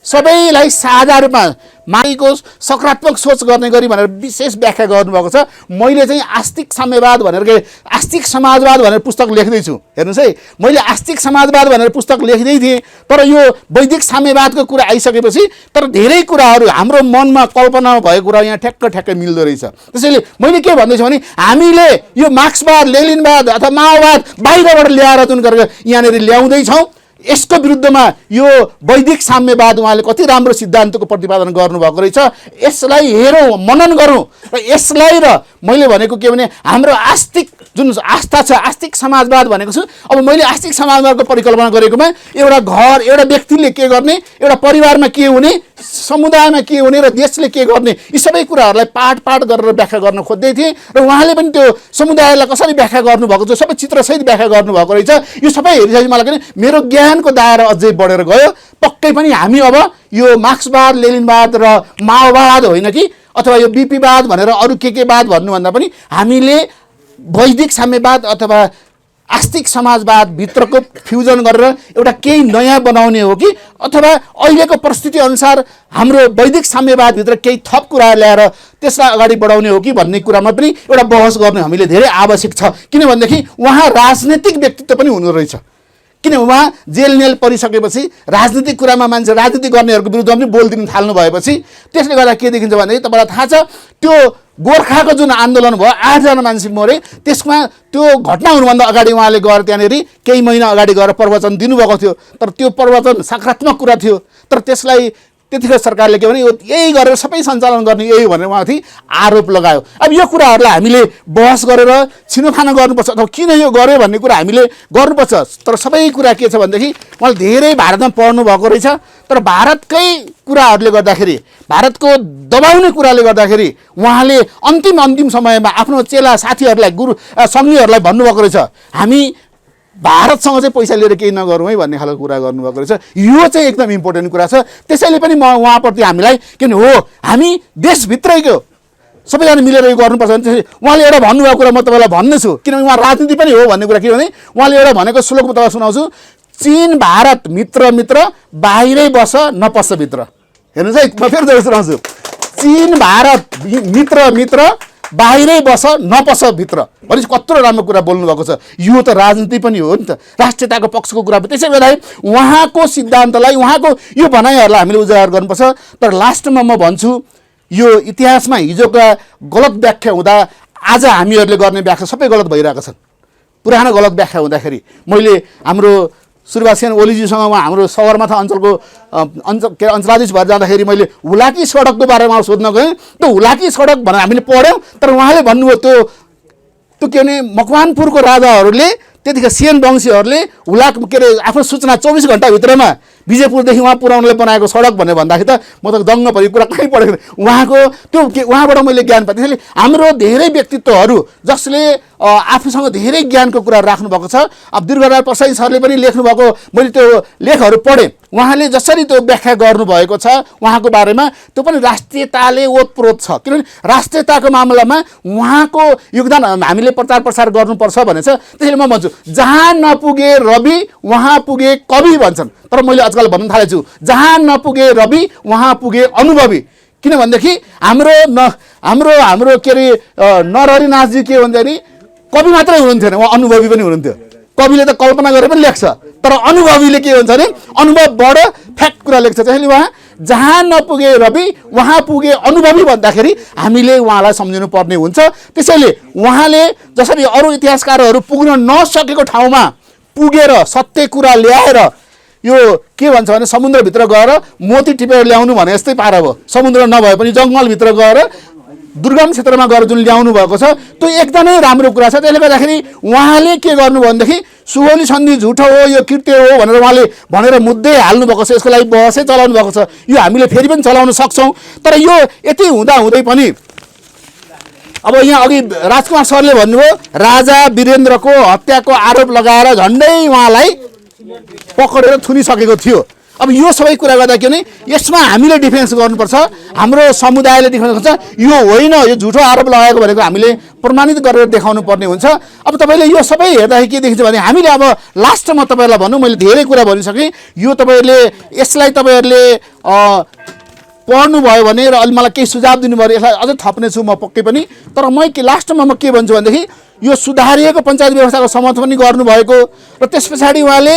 सबैलाई साझा रूपमा मानिको सकारात्मक सोच गर्ने गरी भनेर विशेष व्याख्या गर्नुभएको छ। मैले चाहिँ आस्तिक साम्यवाद भनेर आस्तिक समाजवाद भनेर पुस्तक लेख्दैछु। हेर्नुहोस् है, मैले आस्तिक समाजवाद भनेर पुस्तक लेख्दै थिएँ, तर यो वैदिक साम्यवादको कुरा आइसकेपछि तर धेरै कुराहरू हाम्रो मनमा कल्पनामा भएको कुरा यहाँ ठ्याक्कै मिल्दो रहेछ। त्यसैले मैले के भन्दैछु भने हामीले यो मार्क्सवाद लेनिनवाद अथवा माओवाद बाहिरबाट ल्याएर जुन गरेर यहाँनिर ल्याउँदैछौँ, यसको विरुद्धमा यो वैदिक साम्यवाद उहाँले कति राम्रो सिद्धान्तको प्रतिपादन गर्नुभएको रहेछ। यसलाई हेरौँ, मनन गरौँ र यसलाई र मैले भनेको के भने हाम्रो आस्तिक जुन आस्था छ, आस्तिक समाजवाद भनेको छु। अब मैले आस्तिक समाजवादको परिकल्पना गरेकोमा एउटा घर, एउटा व्यक्तिले के गर्ने, एउटा परिवारमा के हुने, समुदायमा के हुने र देशले के गर्ने, यी सबै कुराहरूलाई पाठ गरेर व्याख्या गर्न खोज्दै थिएँ। र उहाँले पनि त्यो समुदायलाई कसरी व्याख्या गर्नुभएको छ, सबै चित्रसहित व्याख्या गर्नुभएको रहेछ। यो सबै हेरिसकेपछि मलाई पनि मेरो ज्ञानको दायरा अझै बढेर गयो। पक्कै पनि हामी अब यो मार्क्सवाद, लेनिनवाद र माओवाद होइन कि, अथवा यो बिपीवाद भनेर अरू के वाद भन्नुभन्दा पनि हामीले वैदिक साम्यवाद अथवा आस्तिक समाजवाद भित्रको फ्युजन गरेर एउटा केही नयाँ बनाउने हो कि, अथवा अहिलेको परिस्थिति अनुसार हाम्रो वैदिक साम्यवादभित्र केही थप कुरा ल्याएर त्यसलाई अगाडि बढाउने हो कि भन्ने कुरामा पनि एउटा बहस गर्नु हामीले धेरै आवश्यक छ। किनभनेदेखि उहाँ राजनैतिक व्यक्तित्व पनि हुनु रहेछ। किन उहाँ जेल नेल परिसकेपछि राजनीतिक कुरामा मान्छे राजनीति गर्नेहरूको विरुद्धमा पनि बोलिदिन थाल्नु भएपछि त्यसले गर्दा के देखिन्छ भने तपाईँलाई थाहा छ त्यो गोर्खाको जुन आन्दोलन भयो, 8 जना मान्छे मरे, त्यसमा त्यो घटना हुनुभन्दा अगाडि उहाँले गएर त्यहाँनिर केही महिना अगाडि गएर प्रवचन दिनुभएको थियो। तर त्यो प्रवचन सकारात्मक कुरा थियो। तर त्यसलाई त्यतिखेर सरकारले के भने यो यही गरेर सबै सञ्चालन गर्ने यही भनेर उहाँथि आरोप लगायो। अब यो कुराहरूलाई हामीले बहस गरेर छिनोफानो गर्नुपर्छ अथवा किन यो गर्यो भन्ने कुरा हामीले गर्नुपर्छ। तर सबै कुरा के छ भनेदेखि उहाँले धेरै भारतमा पढ्नु भएको रहेछ। तर भारतकै कुराहरूले गर्दाखेरि, भारतको दबाउने कुराले गर्दाखेरि उहाँले अन्तिम समयमा आफ्नो चेला साथीहरूलाई, गुरु सङ्घीहरूलाई भन्नुभएको रहेछ हामी भारतसँग चाहिँ पैसा लिएर केही नगरौँ है भन्ने खालको कुरा गर्नुभएको रहेछ। यो चाहिँ एकदम इम्पोर्टेन्ट कुरा छ। त्यसैले पनि म उहाँप्रति हामीलाई किन हो हामी देशभित्रैको सबैजना मिलेर यो गर्नुपर्छ भने उहाँले एउटा भन्नुभएको कुरा म तपाईँलाई भन्नेछु। किनभने उहाँ राजनीति पनि हो भन्ने कुरा के भने उहाँले एउटा भनेको श्लोक म तपाईँलाई सुनाउँछु, चीन भारत मित्र बाहिरै बस नपस्छ भित्र। हेर्नुहोस् है, म फेरि तपाईँ सुनाउँछु, चीन भारत मित्र बाहिरै बस नपस भित्र भनेपछि कत्रो राम्रो कुरा बोल्नुभएको छ। यो त राजनीति पनि हो नि त, राष्ट्रियताको पक्षको कुरा। त्यसै गर्दाखेरि उहाँको सिद्धान्तलाई, उहाँको यो भनाइहरूलाई हामीले उजागर गर्नुपर्छ। तर लास्टमा म भन्छु यो इतिहासमा हिजोका गलत व्याख्या हुँदा आज हामीहरूले गर्ने व्याख्या सबै गलत भइरहेका छन्। पुरानो गलत व्याख्या हुँदाखेरि मैले हाम्रो सुरबासेन ओलीजीसँग उहाँ हाम्रो सगरमाथा अञ्चलको अञ्चलाधीश भएर जाँदाखेरि मैले हुलाकी सडकको बारेमा सोध्न गएँ। त्यो हुलाकी सडक भनेर हामीले पढ्यौँ, तर उहाँले भन्नुभयो त्यो के भने मकवानपुरको राजाहरूले त्यतिखेर सेन वंशीहरूले हुलाक के अरे आफ्नो सूचना 24 घन्टाभित्रमा विजयपुरदेखि उहाँ पुर्याउनलाई बनाएको सडक भनेर भन्दाखेरि त म त दङ्ग परेको कुरा कहीँ पढेको उहाँको त्यो उहाँबाट मैले ज्ञान पाएँ। त्यसैले हाम्रो धेरै व्यक्तित्वहरू जसले आफूसँग धेरै ज्ञानको कुरा राख्नुभएको छ। अब दुर्गाराय प्रसाई सरले पनि लेख्नुभएको मैले त्यो लेखहरू पढेँ। उहाँले जसरी त्यो व्याख्या गर्नुभएको छ उहाँको बारेमा त्यो पनि राष्ट्रियताले ओतप्रोत छ। किनभने राष्ट्रियताको मामलामा उहाँको योगदान हामीले प्रचार प्रसार गर्नुपर्छ भनेछ। त्यसैले म भन्छु जहाँ नपुगे रवि वहाँ पुगे कवि भन्छन्। तर मैले आजकल भन्न थालेछु जहाँ नपुगे रवि वहाँ पुगे अनुभवी। किनभनेदेखि हाम्रो के अरे नरहरिनाथजी के भन्दाखेरि कवि मात्रै हुनुहुन्थेन, उहाँ अनुभवी पनि हुनुहुन्थ्यो। कविले त कल्पना गरेर पनि लेख्छ, तर अनुभवीले के भन्छ भने अनुभवबाट फ्याक्ट कुरा लेख्छ। त्यसैले उहाँ जहाँ नपुगे रवि वहाँ पुगे अनुभवी भन्दाखेरि हामीले उहाँलाई सम्झिनु पर्ने हुन्छ। त्यसैले उहाँले जसरी अरू इतिहासकारहरू पुग्न नसकेको ठाउँमा पुगेर सत्य कुरा ल्याएर यो के भन्छ भने समुद्रभित्र गएर मोती टिपेर ल्याउनु भने जस्तै पारा भयो। समुद्र नभए पनि जङ्गलभित्र गएर दुर्गम क्षेत्रमा गएर जुन ल्याउनु भएको छ त्यो एकदमै राम्रो कुरा छ। त्यसले गर्दाखेरि उहाँले के गर्नु भनेदेखि सुगौली सन्धि झुटो हो, यो कृत्य हो भनेर उहाँले भनेर मुद्दै हाल्नु भएको छ। यसको लागि बहसै चलाउनु भएको छ। यो हामीले फेरि पनि चलाउन सक्छौँ। तर यो यति हुँदै पनि अब यहाँ अघि राजकुमार सरले भन्नुभयो राजा वीरेन्द्रको हत्याको आरोप लगाएर झन्डै उहाँलाई पकडेर थुनिसकेको थियो। अब यो सबै कुरा गर्दा के भने यसमा हामीले डिफेन्स गर्नुपर्छ, हाम्रो समुदायले डिफेन्स गर्छ। यो होइन, यो झुठो आरोप लगाएको भनेको हामीले प्रमाणित गरेर देखाउनु पर्ने हुन्छ। अब तपाईँले यो सबै हेर्दाखेरि के देखिन्छ भने हामीले अब लास्टमा तपाईँहरूलाई भनौँ, मैले धेरै कुरा भनिसकेँ। यो तपाईँहरूले यसलाई तपाईँहरूले पढ्नुभयो भने र अलि मलाई केही सुझाव दिनुभयो भने यसलाई अझै थप्नेछु म पक्कै पनि। तर लास्टमा म के भन्छु भनेदेखि यो सुधारिएको पञ्चायत व्यवस्थाको समर्थन पनि गर्नुभएको र त्यस पछाडि उहाँले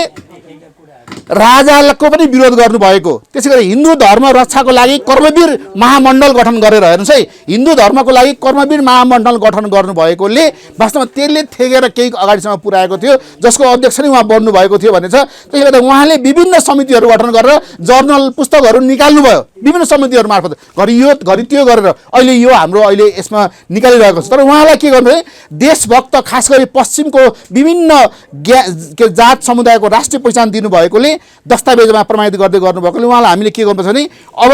राजाको पनि विरोध गर्नुभएको। त्यसै गरी हिन्दू धर्म रक्षाको लागि कर्मवीर महामण्डल गठन गरेर हेर्नुहोस् है, हिन्दू धर्मको लागि कर्मवीर महामण्डल गठन गर्नुभएकोले वास्तवमा त्यसले थेगेर केही अगाडिसम्म पुर्याएको थियो, जसको अध्यक्ष नै उहाँ बन्नुभएको थियो भने छ। त्यसले गर्दा उहाँले विभिन्न समितिहरू गठन गरेर जर्नल पुस्तकहरू निकाल्नुभयो विभिन्न समितिहरू मार्फत, घरि यो घरि त्यो गरेर अहिले यो हाम्रो अहिले यसमा निकालिरहेको छ। तर उहाँलाई के गर्नु भने देशभक्त खास गरी पश्चिमको विभिन्न जात समुदायको राष्ट्रिय पहिचान दिनुभएकोले दस्तावेजमा प्रमाणित गर्दै गर्नुभएकोले उहाँलाई हामीले के गर्नुपर्छ भने अब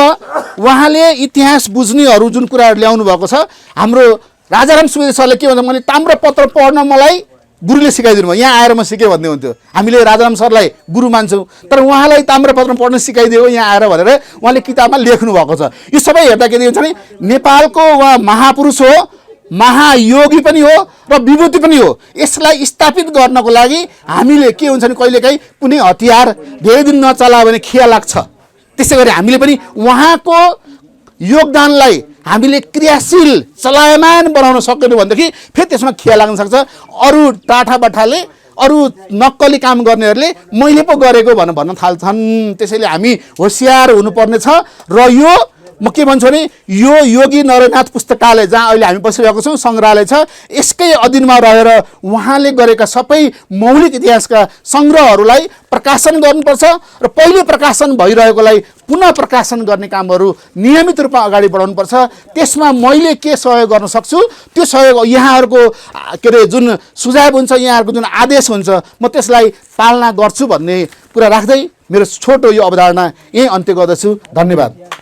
उहाँले इतिहास बुझ्नेहरू जुन कुराहरू ल्याउनु भएको छ, हाम्रो राजाराम सुवेदी सरले के भन्छ, मैले ताम्रपत्र पढ्न मलाई गुरुले सिकाइदिनु भयो, यहाँ आएर म सिकेँ भन्ने हुन्थ्यो। हामीले राजाराम सरलाई गुरु मान्छौँ, तर उहाँलाई ताम्रपत्र पढ्न सिकाइदियो यहाँ आएर भनेर उहाँले किताबमा लेख्नु भएको छ। यो सबै हेर्दा के हुन्छ भने नेपालको उहाँ महापुरुष हो, महायोगी पनि हो र विभूति पनि हो। यसलाई स्थापित गर्नको लागि हामीले के हुन्छ भने कहिलेकाहीँ कुनै हतियार धेरै दिन नचलायो भने खिया लाग्छ। त्यसै गरी हामीले पनि उहाँको योगदानलाई हामीले क्रियाशील चलायमान बनाउन सक्दैनौँ भनेदेखि फेरि त्यसमा खिया लाग्न सक्छ। अरू टाठाबाठाले अरू नक्कली काम गर्नेहरूले मैले पो गरेको भन्न थाल्छन्। त्यसैले हामी होसियार हुनुपर्ने छ। र यो म के भन्छु भने यो योगी नरनाथ पुस्तकालय जहाँ अहिले हामी बसिरहेको छौँ सङ्ग्रहालय छ, यसकै अधीनमा रहेर उहाँले गरेका सबै मौलिक इतिहासका सङ्ग्रहहरूलाई प्रकाशन गर्नुपर्छ र पहिले प्रकाशन भइरहेकोलाई पुनः प्रकाशन गर्ने कामहरू नियमित रूपमा अगाडि बढाउनुपर्छ। त्यसमा मैले के सहयोग गर्न सक्छु त्यो सहयोग यहाँहरूको के अरे जुन सुझाव हुन्छ, यहाँहरूको जुन आदेश हुन्छ, म त्यसलाई पालना गर्छु भन्ने कुरा राख्दै मेरो छोटो यो अवधारणा यहीँ अन्त्य गर्दछु। धन्यवाद।